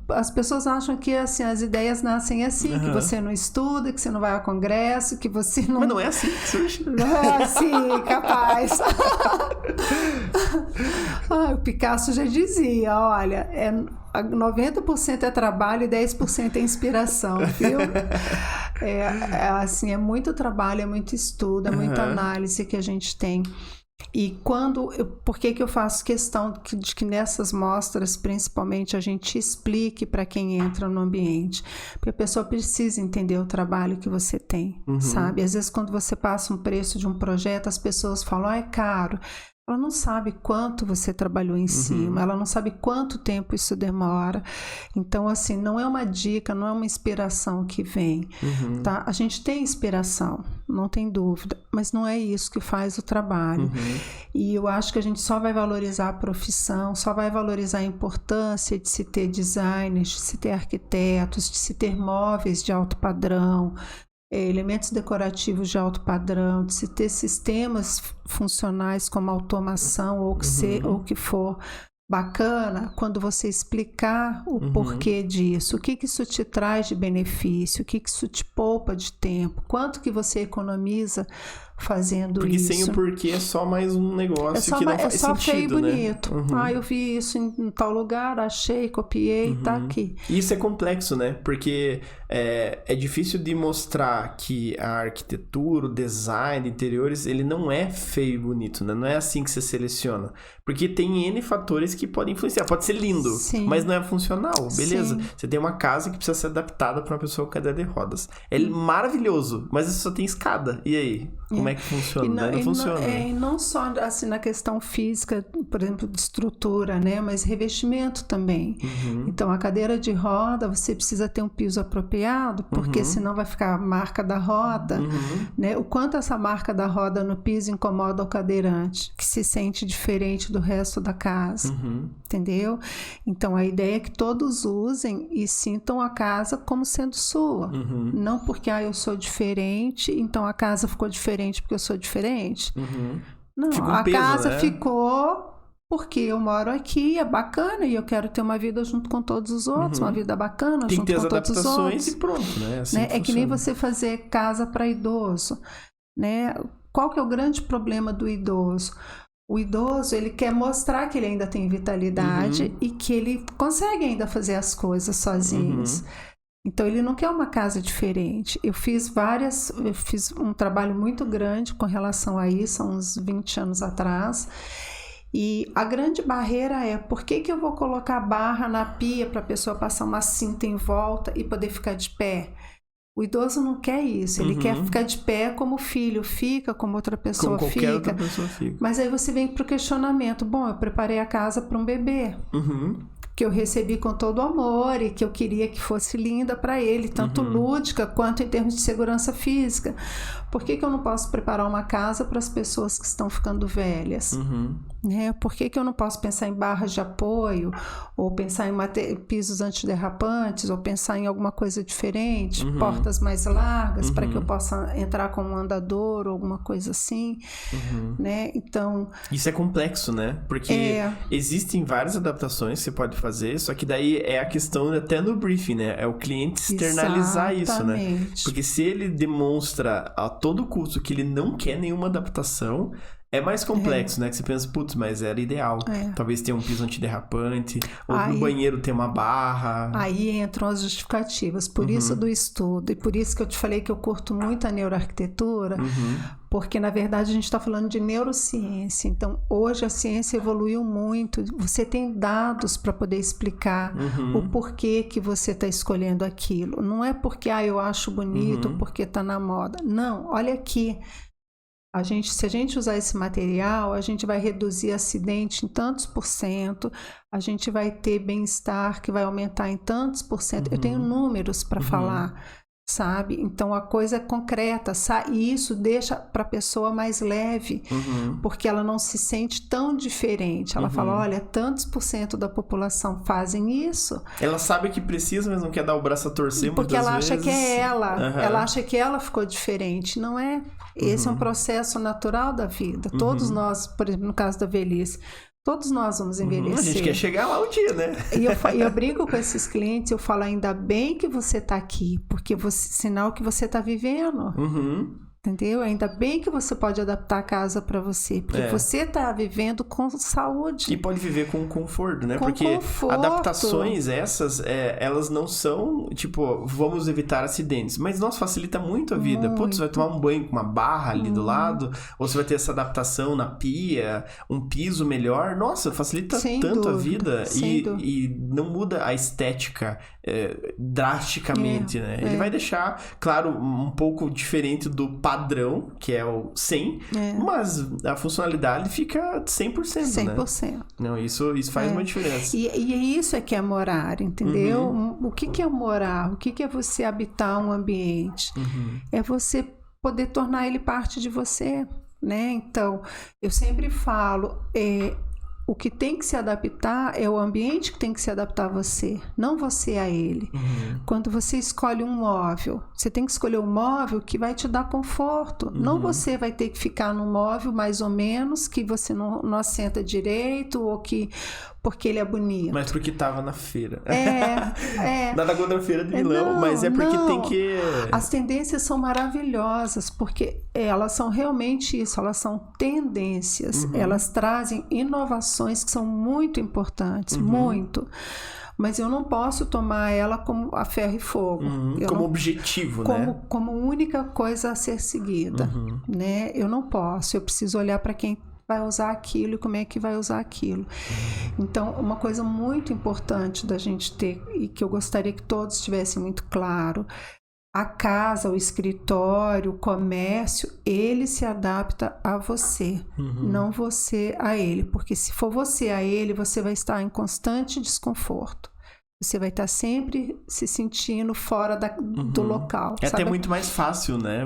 As pessoas acham que assim, as ideias nascem assim, que você não estuda, que você não vai ao congresso, que você não... Mas não é assim que surge. Não é assim, capaz. O Picasso já dizia, olha, 90% é trabalho e 10% é inspiração, viu? Assim, é muito trabalho, é muito estudo, é muita análise que a gente tem. E por que eu faço questão de que nessas mostras, principalmente, a gente explique para quem entra no ambiente? Porque a pessoa precisa entender o trabalho que você tem, sabe? Às vezes, quando você passa um preço de um projeto, as pessoas falam, é caro. Ela não sabe quanto você trabalhou em cima, ela não sabe quanto tempo isso demora. Então, assim, não é uma dica, não é uma inspiração que vem, tá? A gente tem inspiração, não tem dúvida, mas não é isso que faz o trabalho. E eu acho que a gente só vai valorizar a profissão, só vai valorizar a importância de se ter designers, de se ter arquitetos, de se ter móveis de alto padrão, elementos decorativos de alto padrão, de se ter sistemas funcionais como automação ou o que for bacana, quando você explicar o porquê disso, o que isso te traz de benefício, o que isso te poupa de tempo, quanto que você economiza fazendo porque isso. Porque sem o porquê é só mais um negócio que não faz sentido, né? É só feio e bonito. Eu vi isso em tal lugar, achei, copiei, tá aqui. E isso é complexo, né? Porque é difícil de mostrar que a arquitetura, o design, interiores, ele não é feio e bonito, né? Não é assim que você seleciona. Porque tem N fatores que podem influenciar. Pode ser lindo, mas não é funcional, beleza? Sim. Você tem uma casa que precisa ser adaptada para uma pessoa com cadeira de rodas. É maravilhoso, mas isso só tem escada. E aí? Como é que funciona? Não funciona. E não só assim, na questão física, por exemplo, de estrutura, né? Mas revestimento também. Então, a cadeira de roda, você precisa ter um piso apropriado, porque senão vai ficar a marca da roda, né? O quanto essa marca da roda no piso incomoda o cadeirante, que se sente diferente do resto da casa, entendeu? Então, a ideia é que todos usem e sintam a casa como sendo sua. Não porque, eu sou diferente, então a casa ficou diferente porque eu sou diferente. Não, ficou a peso, casa né? ficou porque eu moro aqui, é bacana e eu quero ter uma vida junto com todos os outros, uma vida bacana tem junto com todos os outros. E pronto, né? Assim né? É que nem você fazer casa para idoso, né? Qual que é o grande problema do idoso? O idoso, ele quer mostrar que ele ainda tem vitalidade e que ele consegue ainda fazer as coisas sozinhos. Então, ele não quer uma casa diferente. Eu fiz um trabalho muito grande com relação a isso, há uns 20 anos atrás. E a grande barreira é, por que eu vou colocar barra na pia para a pessoa passar uma cinta em volta e poder ficar de pé? O idoso não quer isso, ele quer ficar de pé como o filho fica, como outra pessoa como qualquer fica. Outra pessoa fica. Mas aí você vem para o questionamento, bom, eu preparei a casa para um bebê. Que eu recebi com todo amor e que eu queria que fosse linda para ele, tanto lúdica quanto em termos de segurança física. Por que eu não posso preparar uma casa para as pessoas que estão ficando velhas? Né? Por que eu não posso pensar em barras de apoio, ou pensar em pisos antiderrapantes, ou pensar em alguma coisa diferente, portas mais largas para que eu possa entrar com um andador ou alguma coisa assim, né? Então... Isso é complexo, né? Porque existem várias adaptações que você pode fazer, só que daí é a questão até no briefing, né? É o cliente externalizar isso, né? Porque se ele demonstra a todo custo que ele não quer nenhuma adaptação, é mais complexo, né? Que você pensa, putz, mas era ideal. Talvez tenha um piso antiderrapante, ou no banheiro tem uma barra. Aí entram as justificativas. Por isso do estudo, e por isso que eu te falei que eu curto muito a neuroarquitetura, porque, na verdade, a gente está falando de neurociência. Então, hoje a ciência evoluiu muito. Você tem dados para poder explicar o porquê que você está escolhendo aquilo. Não é porque, eu acho bonito, porque está na moda. Não, olha aqui. Se a gente usar esse material, a gente vai reduzir acidente em tantos %, a gente vai ter bem-estar que vai aumentar em tantos %. Eu tenho números para falar, sabe? Então a coisa é concreta, e isso deixa para a pessoa mais leve, porque ela não se sente tão diferente. Ela fala, olha, tantos % da população fazem isso. Ela sabe que precisa, mas não quer dar o braço a torcer porque muitas ela vezes. acha que é ela acha que ela ficou diferente. Não é. Esse é um processo natural da vida. Todos nós, por exemplo, no caso da velhice, todos nós vamos envelhecer. A gente quer chegar lá um dia, né? E eu brigo com esses clientes, eu falo, ainda bem que você está aqui, porque sinal que você está vivendo. Entendeu? Ainda bem que você pode adaptar a casa para você, porque você está vivendo com saúde. E pode viver com conforto, né? Com porque conforto. Adaptações essas, elas não são, tipo, vamos evitar acidentes, mas nossa, facilita muito a vida. Putz, você vai tomar um banho com uma barra ali do lado, ou você vai ter essa adaptação na pia, um piso melhor. Nossa, facilita tanto a vida e não muda a estética drasticamente, né? Ele vai deixar, claro, um pouco diferente do padrão, que é o 100, mas a funcionalidade fica 100%, 100%. né? Não, isso faz uma diferença. E isso é que é morar, entendeu? O que é morar? O que é você habitar um ambiente? É você poder tornar ele parte de você, né? Então, eu sempre falo, o que tem que se adaptar é o ambiente que tem que se adaptar a você, não você a ele. Quando você escolhe um móvel, você tem que escolher um móvel que vai te dar conforto. Não você vai ter que ficar num móvel mais ou menos, que você não assenta direito, ou que porque ele é bonito. Mas porque estava na feira. Nada contra a feira de Milão, mas é porque tem que... As tendências são maravilhosas, porque elas são realmente isso, elas são tendências. Elas trazem inovações que são muito importantes, muito. Mas eu não posso tomar ela como a ferro e fogo. Como objetivo, né? Como única coisa a ser seguida, né? Eu não posso, eu preciso olhar para quem vai usar aquilo e como é que vai usar aquilo. Então, uma coisa muito importante da gente ter, e que eu gostaria que todos tivessem muito claro, a casa, o escritório, o comércio, ele se adapta a você, não você a ele. Porque se for você a ele, você vai estar em constante desconforto. Você vai estar sempre se sentindo fora do local. É até muito mais fácil, né?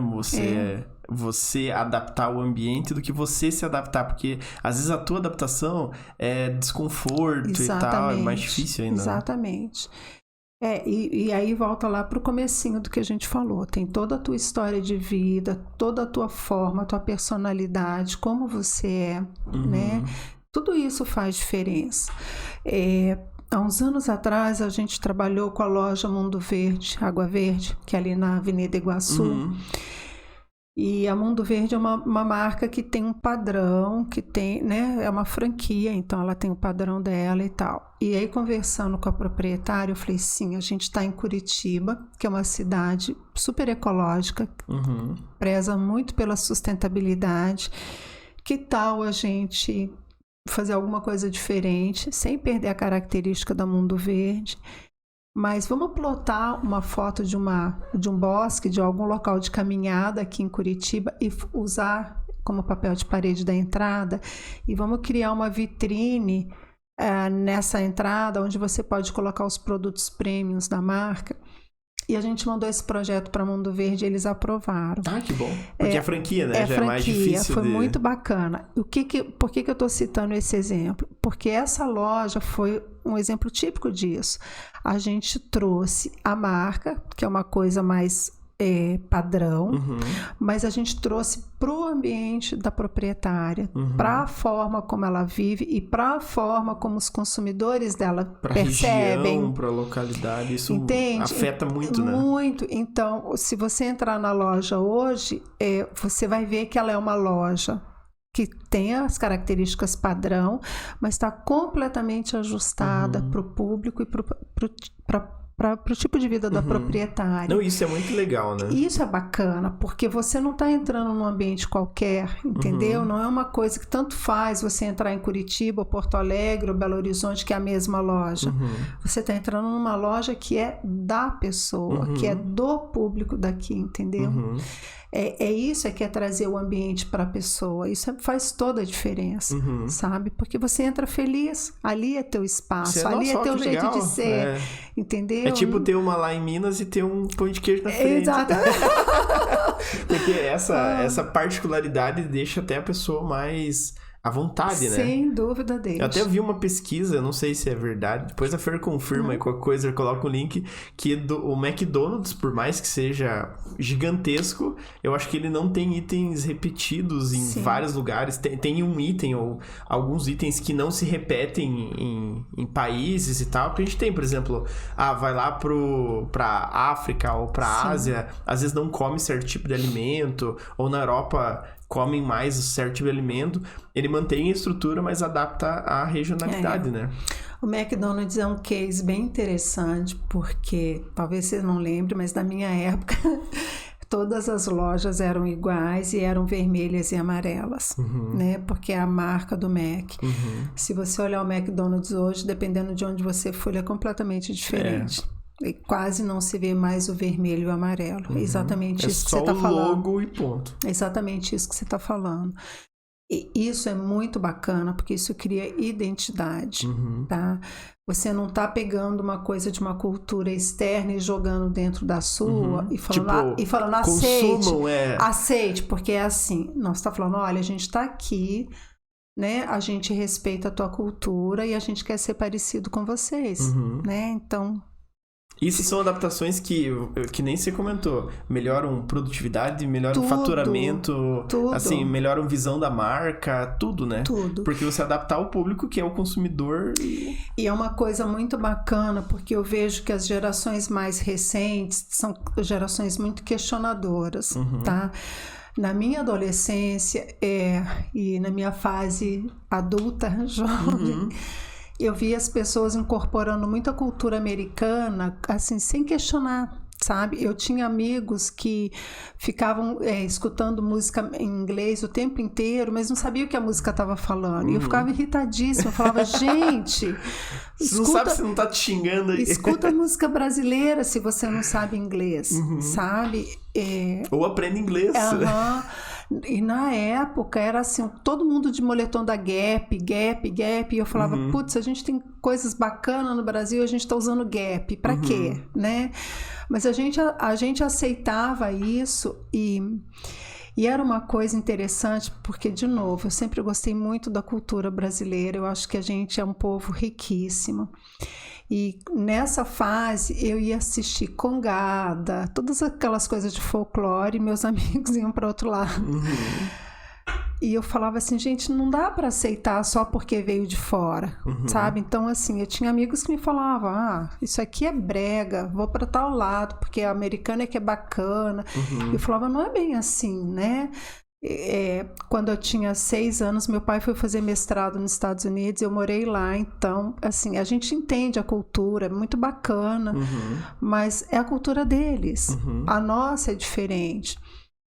Você adaptar o ambiente do que você se adaptar, porque às vezes a tua adaptação é desconforto e tal, é mais difícil ainda. Exatamente. E aí volta lá para o comecinho do que a gente falou. Tem toda a tua história de vida, toda a tua forma, a tua personalidade, como você é, né? Tudo isso faz diferença. Há uns anos atrás, a gente trabalhou com a loja Mundo Verde, Água Verde, que é ali na Avenida Iguaçu. E a Mundo Verde é uma marca que tem um padrão, que tem, né, é uma franquia, então ela tem o padrão dela e tal. E aí, conversando com a proprietária, eu falei, sim, a gente está em Curitiba, que é uma cidade super ecológica, preza muito pela sustentabilidade. Que tal a gente fazer alguma coisa diferente, sem perder a característica da Mundo Verde? Mas vamos plotar uma foto de um bosque, de algum local de caminhada aqui em Curitiba e usar como papel de parede da entrada, e vamos criar uma vitrine nessa entrada onde você pode colocar os produtos premiums da marca. E a gente mandou esse projeto para Mundo Verde e eles aprovaram. Ah, que bom. Porque é franquia, né? Já é mais difícil. Foi muito bacana. Por que eu estou citando esse exemplo? Porque essa loja foi um exemplo típico disso. A gente trouxe a marca, que é uma coisa mais padrão, mas a gente trouxe para o ambiente da proprietária, para a forma como ela vive e para a forma como os consumidores dela percebem. Para a localidade, isso entende? Afeta muito, né? Muito. Então, se você entrar na loja hoje, você vai ver que ela é uma loja que tem as características padrão, mas está completamente ajustada para o público e para o tipo de vida da proprietária. Não, isso é muito legal, né? Isso é bacana, porque você não está entrando num ambiente qualquer, entendeu? Não é uma coisa que tanto faz você entrar em Curitiba, ou Porto Alegre, ou Belo Horizonte, que é a mesma loja. Você está entrando numa loja que é da pessoa, que é do público daqui, entendeu? É isso que é trazer o ambiente para a pessoa. Isso faz toda a diferença, sabe? Porque você entra feliz, ali é teu espaço, ali é teu jeito de ser, entendeu? É tipo ter uma lá em Minas e ter um pão de queijo na frente. Exatamente. Porque essa particularidade deixa até a pessoa mais à vontade, né? Sem dúvida deixa. Eu até vi uma pesquisa, não sei se é verdade, depois a Fer confirma e qualquer coisa, coloca o link, que o McDonald's, por mais que seja gigantesco, eu acho que ele não tem itens repetidos em vários lugares. Tem um item ou alguns itens que não se repetem em países e tal, porque a gente tem, por exemplo, vai lá pra África ou pra Ásia, às vezes não come certo tipo de alimento, ou na Europa comem mais certo tipo de alimento, ele mantém a estrutura, mas adapta à regionalidade, né? O McDonald's é um case bem interessante, porque, talvez você não lembre, mas na minha época, todas as lojas eram iguais e eram vermelhas e amarelas, né? Porque é a marca do Mac. Se você olhar o McDonald's hoje, dependendo de onde você for, ele é completamente diferente. E quase não se vê mais o vermelho e o amarelo. É exatamente isso que você está falando. É só o logo e ponto. É exatamente isso que você está falando. E isso é muito bacana, porque isso cria identidade, tá? Você não está pegando uma coisa de uma cultura externa e jogando dentro da sua e falando aceite, porque é assim. Não, você está falando, olha, a gente está aqui, né? A gente respeita a tua cultura e a gente quer ser parecido com vocês, né? Então... Isso são adaptações que nem você comentou, melhoram produtividade, melhoram faturamento, assim, melhoram visão da marca, tudo, né? Tudo. Porque você adaptar ao público que é o consumidor. E é uma coisa muito bacana, porque eu vejo que as gerações mais recentes são gerações muito questionadoras, tá? Na minha adolescência e na minha fase adulta, jovem... Eu vi as pessoas incorporando muita cultura americana, assim, sem questionar, sabe? Eu tinha amigos que ficavam escutando música em inglês o tempo inteiro, mas não sabia o que a música estava falando. E eu ficava irritadíssima. Eu falava, gente... Você não sabe se não tá te xingando aí. Escuta música brasileira se você não sabe inglês, sabe? Ou aprende inglês. E na época era assim, todo mundo de moletom da Gap, e eu falava, putz, a gente tem coisas bacanas no Brasil, a gente tá usando Gap, pra quê, né? Mas a gente aceitava isso e era uma coisa interessante, porque, de novo, eu sempre gostei muito da cultura brasileira, eu acho que a gente é um povo riquíssimo. E nessa fase eu ia assistir Congada, todas aquelas coisas de folclore, e meus amigos iam para outro lado. E eu falava assim, gente, não dá para aceitar só porque veio de fora, sabe? Então, assim, eu tinha amigos que me falavam, isso aqui é brega, vou para tal lado, porque a americana é que é bacana. E eu falava, não é bem assim, né? Quando eu tinha 6 anos, meu pai foi fazer mestrado nos Estados Unidos, eu morei lá, então, assim, a gente entende a cultura, é muito bacana, mas é a cultura deles, a nossa é diferente.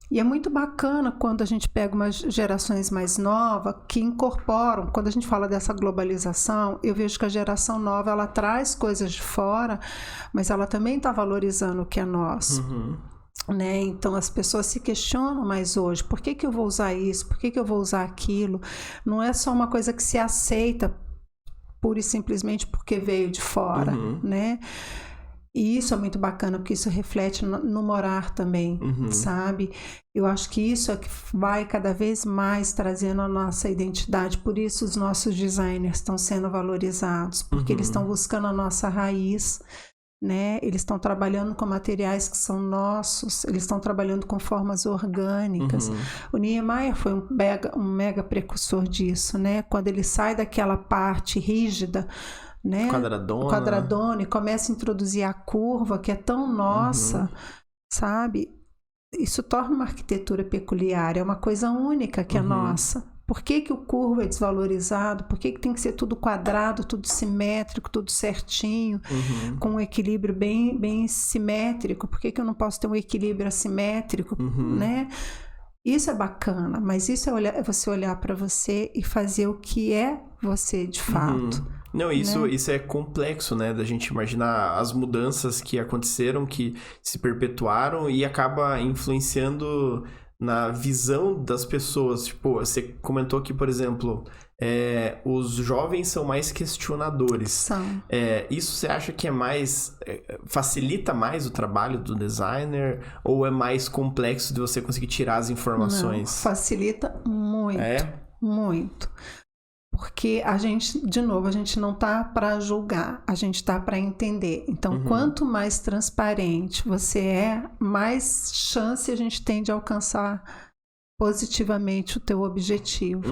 E é muito bacana quando a gente pega umas gerações mais novas que incorporam, quando a gente fala dessa globalização, eu vejo que a geração nova, ela traz coisas de fora, mas ela também está valorizando o que é nosso. Né? Então as pessoas se questionam mais hoje, por que eu vou usar isso, por que eu vou usar aquilo? Não é só uma coisa que se aceita pura e simplesmente porque veio de fora, né? E isso é muito bacana, porque isso reflete no morar também, sabe? Eu acho que isso é que vai cada vez mais trazendo a nossa identidade, por isso os nossos designers estão sendo valorizados, porque eles estão buscando a nossa raiz, né? Eles estão trabalhando com materiais que são nossos, eles estão trabalhando com formas orgânicas. O Niemeyer foi um mega precursor disso, né? Quando ele sai daquela parte rígida, né? Quadradona, e começa a introduzir a curva, que é tão nossa, sabe? Isso torna uma arquitetura peculiar, é uma coisa única que é nossa. Por que o curvo é desvalorizado? Por que tem que ser tudo quadrado, tudo simétrico, tudo certinho, com um equilíbrio bem simétrico? Por que eu não posso ter um equilíbrio assimétrico, né? Isso é bacana, mas isso é você olhar para você e fazer o que é você de fato. Não, isso é complexo, né? Da gente imaginar as mudanças que aconteceram, que se perpetuaram e acaba influenciando na visão das pessoas. Tipo, você comentou que, por exemplo, os jovens são mais questionadores. São. Isso você acha que facilita mais o trabalho do designer ou é mais complexo de você conseguir tirar as informações? Não, facilita muito. Muito. Porque de novo, a gente não tá para julgar, a gente tá para entender. Então, quanto mais transparente você mais chance a gente tem de alcançar positivamente o teu objetivo.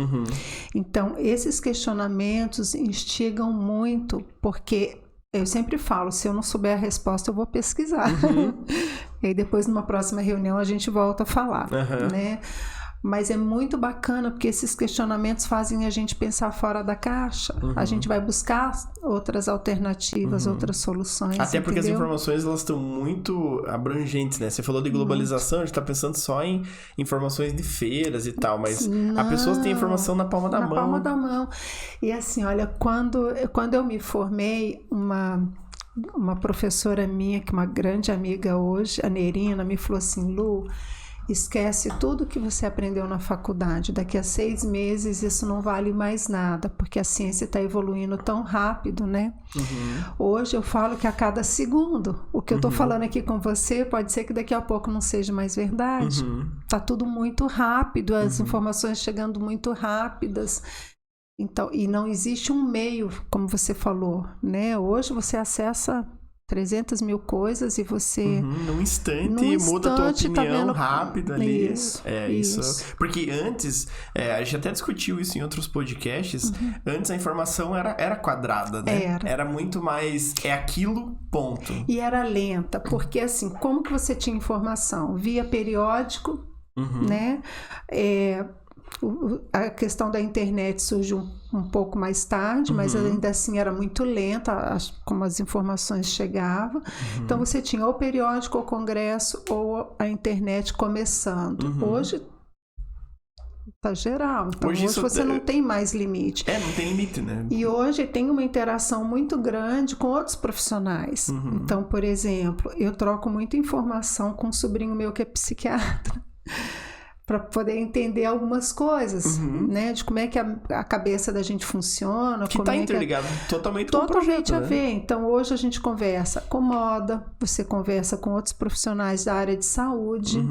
Então, esses questionamentos instigam muito, porque eu sempre falo, se eu não souber a resposta, eu vou pesquisar. E aí depois, numa próxima reunião, a gente volta a falar, né? Mas é muito bacana, porque esses questionamentos fazem a gente pensar fora da caixa. A gente vai buscar outras alternativas, outras soluções. Até porque entendeu? as informações, elas estão muito abrangentes, né? Você falou de globalização, a gente tá pensando só em informações de feiras e tal, mas a pessoa tem informação na palma da mão. Na palma da mão. E assim, olha, quando eu me formei, uma professora minha, que é uma grande amiga hoje, a Nerina, me falou assim: Lu, esquece tudo que você aprendeu na faculdade. Daqui a 6 meses isso não vale mais nada, porque a ciência está evoluindo tão rápido, né? Hoje eu falo que a cada segundo, o que eu estou falando aqui com você, pode ser que daqui a pouco não seja mais verdade. Tá tudo muito rápido, as informações chegando muito rápidas. Então, e não existe um meio, como você falou, né? Hoje você acessa 300 mil coisas e você... Num instante muda a tua opinião rápido ali. Isso. Porque antes, a gente até discutiu isso em outros podcasts, antes a informação era quadrada, né? Era muito mais, aquilo, ponto. E era lenta, porque assim, como que você tinha informação? Via periódico, né? A questão da internet surgiu um pouco mais tarde, mas ainda assim era muito lenta como as informações chegavam. Então você tinha ou o periódico, ou o congresso, ou a internet começando. Hoje tá geral. Então hoje você não tem mais limite. Não tem limite, né? E hoje tem uma interação muito grande com outros profissionais. Então, por exemplo, eu troco muita informação com um sobrinho meu que é psiquiatra, para poder entender algumas coisas, né? De como é que a cabeça da gente funciona. Que está interligado totalmente com o projeto, a né? ver. Então, hoje a gente conversa com moda, você conversa com outros profissionais da área de saúde.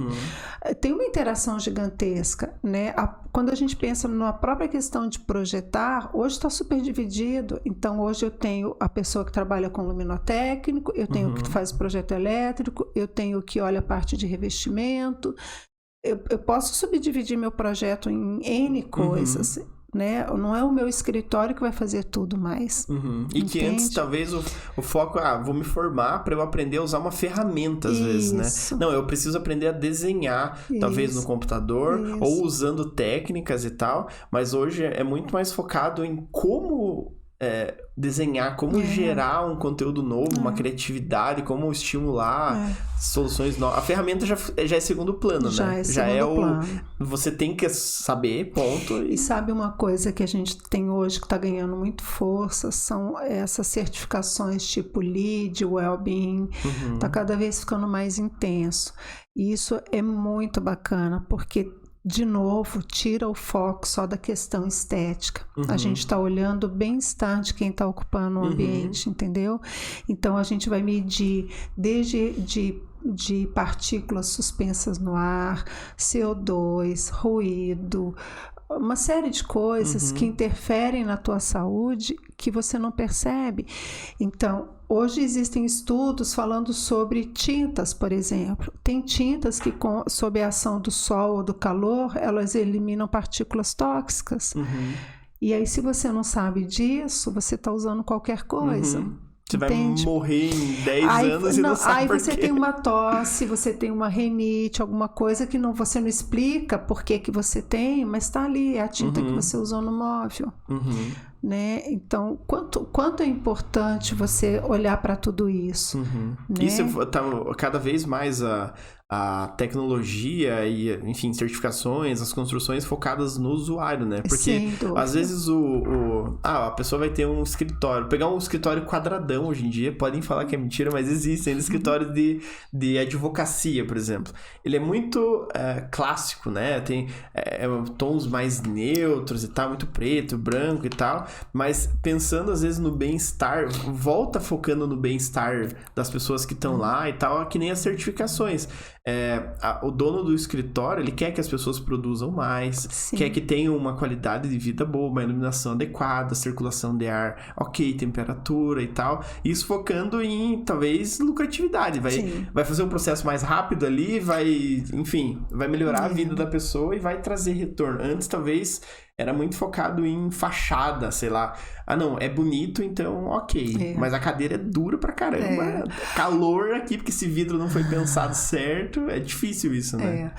Tem uma interação gigantesca, né? Quando a gente pensa na própria questão de projetar, hoje está super dividido. Então, hoje eu tenho a pessoa que trabalha com luminotécnico, eu tenho o que faz projeto elétrico, eu tenho o que olha a parte de revestimento. Eu posso subdividir meu projeto em N coisas, né? Não é o meu escritório que vai fazer tudo mais. E que antes, talvez, o foco, vou me formar para eu aprender a usar uma ferramenta, às vezes, né? Não, eu preciso aprender a desenhar, talvez no computador, ou usando técnicas e tal, mas hoje é muito mais focado em como... desenhar, como gerar um conteúdo novo, uma criatividade, como estimular soluções novas. A ferramenta já é segundo plano, né? Já é plano. Você tem que saber, ponto. E sabe uma coisa que a gente tem hoje que está ganhando muito força, são essas certificações tipo LEED, Wellbeing, está cada vez ficando mais intenso. E isso é muito bacana, porque de novo, tira o foco só da questão estética. A gente está olhando o bem-estar de quem está ocupando o ambiente, entendeu? Então, a gente vai medir desde de partículas suspensas no ar, CO2, ruído, uma série de coisas que interferem na tua saúde que você não percebe. Então, hoje existem estudos falando sobre tintas, por exemplo. Tem tintas que, sob a ação do sol ou do calor, elas eliminam partículas tóxicas. E aí, se você não sabe disso, você está usando qualquer coisa. Você vai morrer em 10 anos e não sabe por quê. Aí você tem uma tosse, você tem uma rinite, alguma coisa que você não explica por que você tem, mas está ali, é a tinta que você usou no móvel. Né? Então, quanto é importante você olhar para tudo isso. Né? Isso tá cada vez mais a tecnologia e, enfim, certificações, as construções focadas no usuário, né? Porque às vezes a pessoa vai ter um escritório, pegar um escritório quadradão hoje em dia, podem falar que é mentira, mas existem escritórios de advocacia, por exemplo. Ele é muito clássico, né? Tem tons mais neutros e tal, muito preto, branco e tal, mas pensando às vezes no bem-estar, volta focando no bem-estar das pessoas que estão lá e tal, que nem as certificações. O dono do escritório, ele quer que as pessoas produzam mais, Sim. quer que tenham uma qualidade de vida boa, uma iluminação adequada, circulação de ar ok, temperatura e tal, isso focando em, talvez, lucratividade, vai fazer um processo mais rápido ali, vai melhorar a vida da pessoa e vai trazer retorno. Antes, talvez, era muito focado em fachada, sei lá. Não, é bonito, então ok. Mas a cadeira é dura pra caramba. Calor aqui, porque esse vidro não foi pensado certo. É difícil isso, né?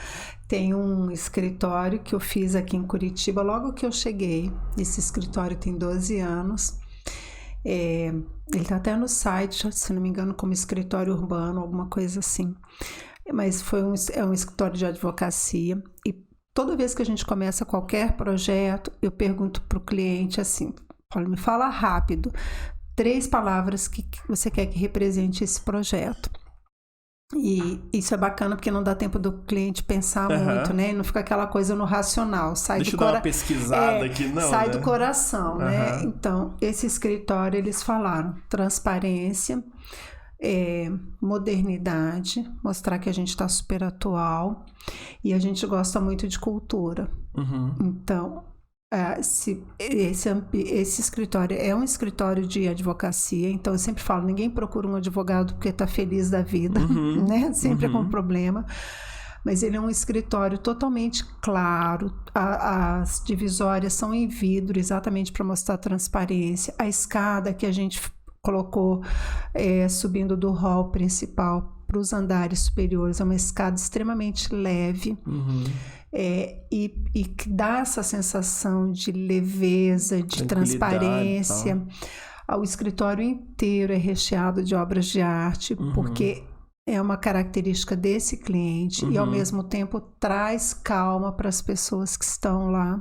Tem um escritório que eu fiz aqui em Curitiba, logo que eu cheguei. Esse escritório tem 12 anos. Ele tá até no site, se não me engano, como escritório urbano, alguma coisa assim. Mas é um escritório de advocacia. E toda vez que a gente começa qualquer projeto, eu pergunto para o cliente assim, Paulo, me fala rápido, 3 palavras que você quer que represente esse projeto. E isso é bacana porque não dá tempo do cliente pensar muito, né? Não fica aquela coisa no racional. Deixa eu dar uma pesquisada aqui, não, sai do coração, né? Então, esse escritório, eles falaram transparência, modernidade, mostrar que a gente está super atual e a gente gosta muito de cultura. Então, esse escritório é um escritório de advocacia, então eu sempre falo, ninguém procura um advogado porque está feliz da vida, né? Sempre é com problema. Mas ele é um escritório totalmente claro, as divisórias são em vidro, exatamente para mostrar transparência. A escada que a gente colocou subindo do hall principal para os andares superiores, é uma escada extremamente leve, e que dá essa sensação de leveza, de transparência. O escritório inteiro é recheado de obras de arte, porque é uma característica desse cliente e ao mesmo tempo traz calma para as pessoas que estão lá.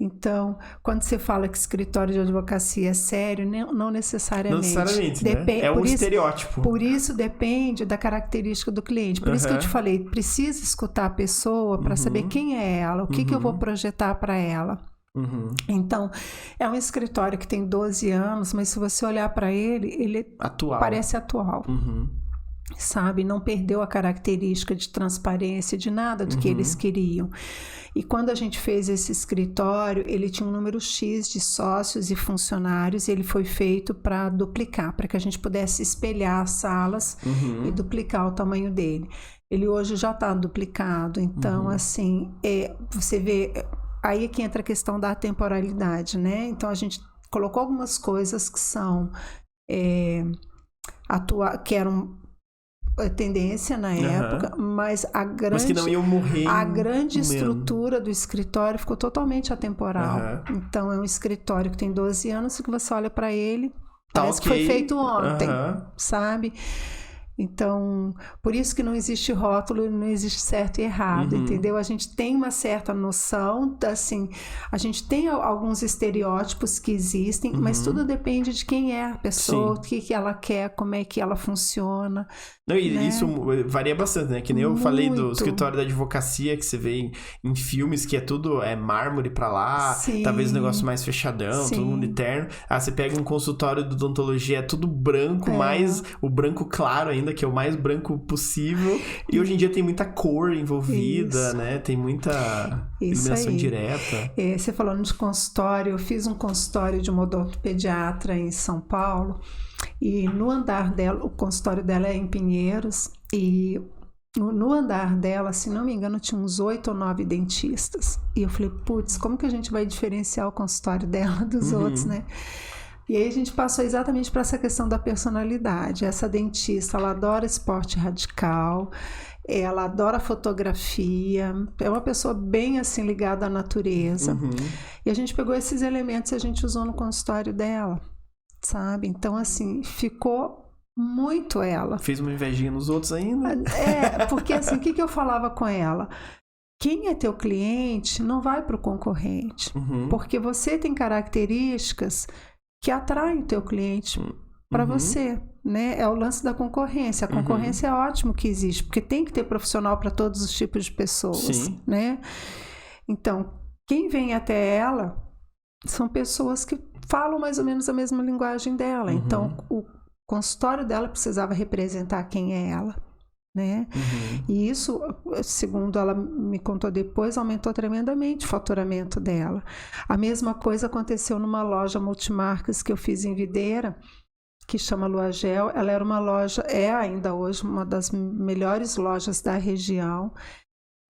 Então, quando você fala que escritório de advocacia é sério, não necessariamente. Não necessariamente, né? É um estereótipo. Por isso depende da característica do cliente. Por isso que eu te falei, precisa escutar a pessoa para saber quem é ela, o que eu vou projetar para ela. Então, é um escritório que tem 12 anos, mas se você olhar para ele parece atual. Sabe, não perdeu a característica de transparência, de nada do que eles queriam. E quando a gente fez esse escritório, ele tinha um número X de sócios e funcionários, e ele foi feito para duplicar, para que a gente pudesse espelhar as salas e duplicar o tamanho dele. Ele hoje já está duplicado, então assim, você vê, aí é que entra a questão da temporalidade, né? Então a gente colocou algumas coisas que são que eram tendência na época, mas que não iam morrer. A grande estrutura do escritório ficou totalmente atemporal. Então é um escritório que tem 12 anos e que você olha para ele, parece que foi feito ontem, sabe? Então, por isso que não existe rótulo, não existe certo e errado, entendeu? A gente tem uma certa noção, assim, a gente tem alguns estereótipos que existem, mas tudo depende de quem é a pessoa, o que ela quer, como é que ela funciona. Não, e né? Isso varia bastante, né? Que nem eu falei do escritório da advocacia, que você vê em filmes que é tudo mármore pra lá, talvez um negócio mais fechadão, todo mundo interno. Você pega um consultório de odontologia, é tudo branco, mais o branco claro ainda, que é o mais branco possível. E hoje em dia tem muita cor envolvida, né? Tem muita iluminação direta. Você falando de consultório, eu fiz um consultório de uma odontopediatra em São Paulo. E no andar dela, o consultório dela é em Pinheiros, e no andar dela, se não me engano, tinha uns 8 ou 9 dentistas. E eu falei, putz, como que a gente vai diferenciar o consultório dela dos outros, né? E aí a gente passou exatamente para essa questão da personalidade. Essa dentista, ela adora esporte radical, ela adora fotografia, é uma pessoa bem assim ligada à natureza. E a gente pegou esses elementos e a gente usou no consultório dela, sabe? Então assim, ficou muito ela. Fez uma invejinha nos outros ainda? Porque assim, o que eu falava com ela? Quem é teu cliente não vai para o concorrente, porque você tem características que atraem o teu cliente para você, né? É o lance da concorrência. A concorrência é ótimo que existe, porque tem que ter profissional para todos os tipos de pessoas, né? Então, quem vem até ela são pessoas que falam mais ou menos a mesma linguagem dela. Então, o consultório dela precisava representar quem é ela, né? E isso, segundo ela me contou depois, aumentou tremendamente o faturamento dela. A mesma coisa aconteceu numa loja multimarcas que eu fiz em Videira, que chama Luagel. Ela era uma loja, é ainda hoje uma das melhores lojas da região,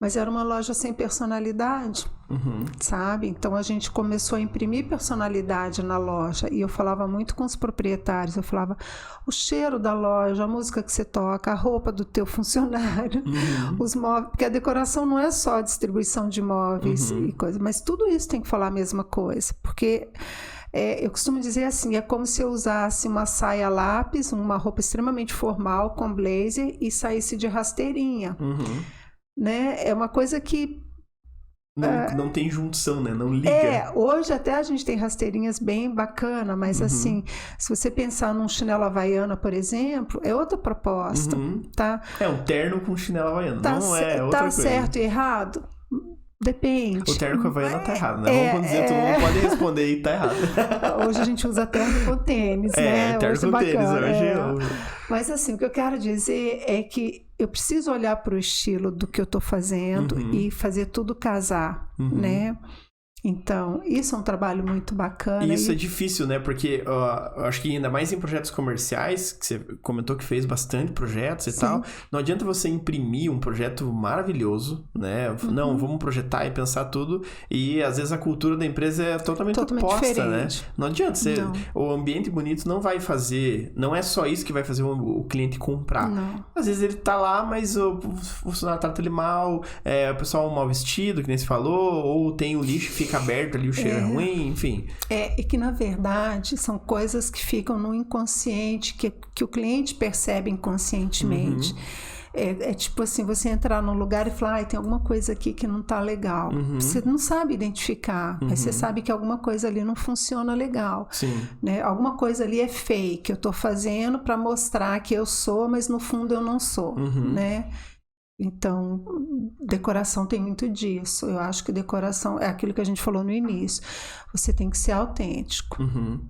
mas era uma loja sem personalidade, sabe? Então a gente começou a imprimir personalidade na loja, e eu falava muito com os proprietários, eu falava o cheiro da loja, a música que você toca, a roupa do teu funcionário, os móveis, porque a decoração não é só a distribuição de móveis e coisa, mas tudo isso tem que falar a mesma coisa, porque eu costumo dizer assim, é como se eu usasse uma saia lápis, uma roupa extremamente formal com blazer e saísse de rasteirinha. Né? É uma coisa que não tem junção, né? Não liga. Hoje até a gente tem rasteirinhas bem bacana, mas assim, se você pensar num chinelo havaiana, por exemplo, é outra proposta, tá? É um terno com chinelo havaiana, não é outra coisa. Tá certo e errado? Depende. O terno com a havaiana tá errado, né? Vamos dizer, todo mundo pode responder e tá errado. Hoje a gente usa terno com tênis, né? Terno hoje com bacana, tênis, hoje Mas assim, o que eu quero dizer é que eu preciso olhar para o estilo do que eu tô fazendo e fazer tudo casar, né? Então, isso é um trabalho muito bacana. Isso é difícil, né? Porque eu acho que ainda mais em projetos comerciais, que você comentou que fez bastante projetos e tal, não adianta você imprimir um projeto maravilhoso, né? Não, vamos projetar e pensar tudo, e às vezes a cultura da empresa é totalmente oposta, diferente, né? Não adianta. O ambiente bonito não vai fazer, não é só isso que vai fazer o cliente comprar. Não. Às vezes ele tá lá, mas o funcionário trata ele mal, o pessoal mal vestido, que nem se falou, ou tem o lixo, fica aberto ali, o cheiro é ruim, enfim. E que, na verdade, são coisas que ficam no inconsciente, que o cliente percebe inconscientemente. É tipo assim, você entrar num lugar e falar, tem alguma coisa aqui que não tá legal. Você não sabe identificar, mas você sabe que alguma coisa ali não funciona legal. Sim. Né? Alguma coisa ali é fake, eu tô fazendo para mostrar que eu sou, mas no fundo eu não sou, né? Então, decoração tem muito disso. Eu acho que decoração é aquilo que a gente falou no início. Você tem que ser autêntico.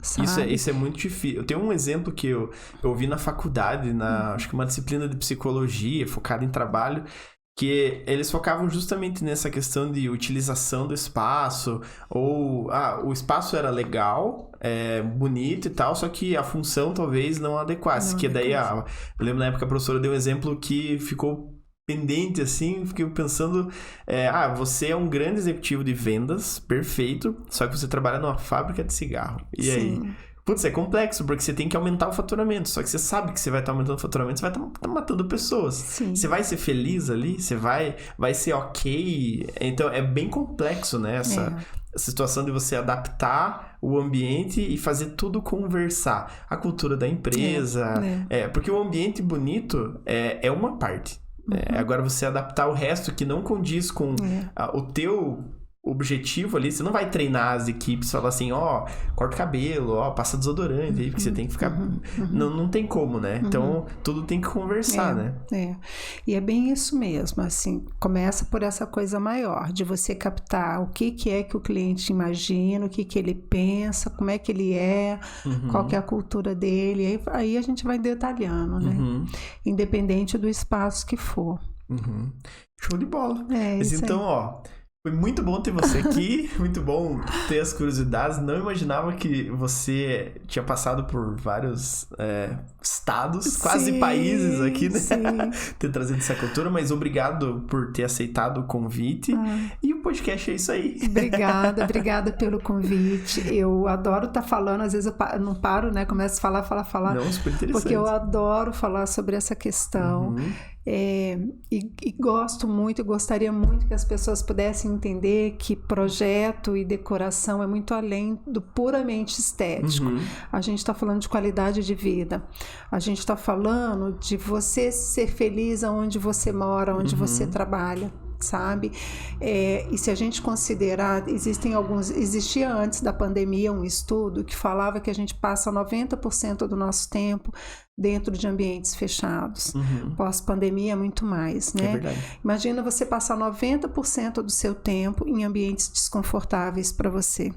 Sabe? Isso é muito difícil. Eu tenho um exemplo que eu ouvi na faculdade, acho que uma disciplina de psicologia focada em trabalho, que eles focavam justamente nessa questão de utilização do espaço, ou o espaço era legal, bonito e tal, só que a função talvez não adequasse. Daí, eu lembro na época a professora deu um exemplo que ficou pendente, assim, fiquei pensando, você é um grande executivo de vendas, perfeito, só que você trabalha numa fábrica de cigarro. E aí? Putz, é complexo, porque você tem que aumentar o faturamento, só que você sabe que você vai estar aumentando o faturamento, você vai estar matando pessoas. Sim. Você vai ser feliz ali? Você vai ser ok? Então, é bem complexo, né, essa situação de você adaptar o ambiente e fazer tudo conversar. A cultura da empresa, porque o ambiente bonito é uma parte. Agora você adaptar o resto que não condiz com o teu objetivo ali, você não vai treinar as equipes, falar assim, corta o cabelo, passa desodorante, porque você tem que ficar... Não tem como, né? Então, tudo tem que conversar, né? E é bem isso mesmo, assim, começa por essa coisa maior, de você captar o que é que o cliente imagina, o que ele pensa, como é que ele qual que é a cultura dele, aí a gente vai detalhando, né? Independente do espaço que for. Show de bola. Mas então, foi muito bom ter você aqui, muito bom ter as curiosidades. Não imaginava que você tinha passado por vários estados, quase países aqui, né? Ter trazido essa cultura, mas obrigado por ter aceitado o convite. E o podcast é isso aí. Obrigada pelo convite. Eu adoro estar falando, às vezes eu não paro, né? Começo a falar. Não, super interessante. Porque eu adoro falar sobre essa questão. E gosto muito, gostaria muito que as pessoas pudessem entender que projeto e decoração é muito além do puramente estético. A gente está falando de qualidade de vida, a gente está falando de você ser feliz onde você mora, onde você trabalha, sabe? E se a gente considerar, existia antes da pandemia um estudo que falava que a gente passa 90% do nosso tempo dentro de ambientes fechados. Pós-pandemia, muito mais, né? É verdade. Imagina você passar 90% do seu tempo em ambientes desconfortáveis para você.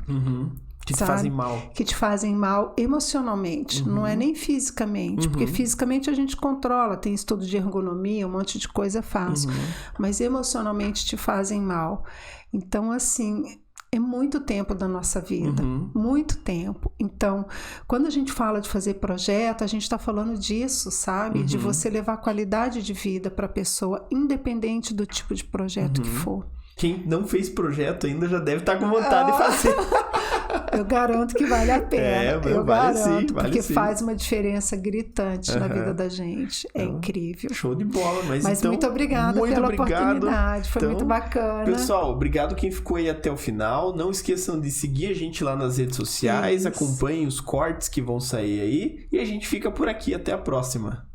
Que te fazem mal. Que te fazem mal emocionalmente, não é nem fisicamente, porque fisicamente a gente controla, tem estudo de ergonomia, um monte de coisa fácil, mas emocionalmente te fazem mal. Então, assim, é muito tempo da nossa vida, muito tempo. Então, quando a gente fala de fazer projeto, a gente está falando disso, sabe? De você levar qualidade de vida para a pessoa, independente do tipo de projeto que for. Quem não fez projeto ainda já deve estar com vontade de fazer. Eu garanto que vale a pena. Eu garanto, vale porque sim. faz uma diferença gritante na vida da gente. É incrível. Show de bola. Mas então, muito obrigada pela oportunidade. Foi muito bacana. Pessoal, obrigado quem ficou aí até o final. Não esqueçam de seguir a gente lá nas redes sociais. Acompanhem os cortes que vão sair aí. E a gente fica por aqui. Até a próxima.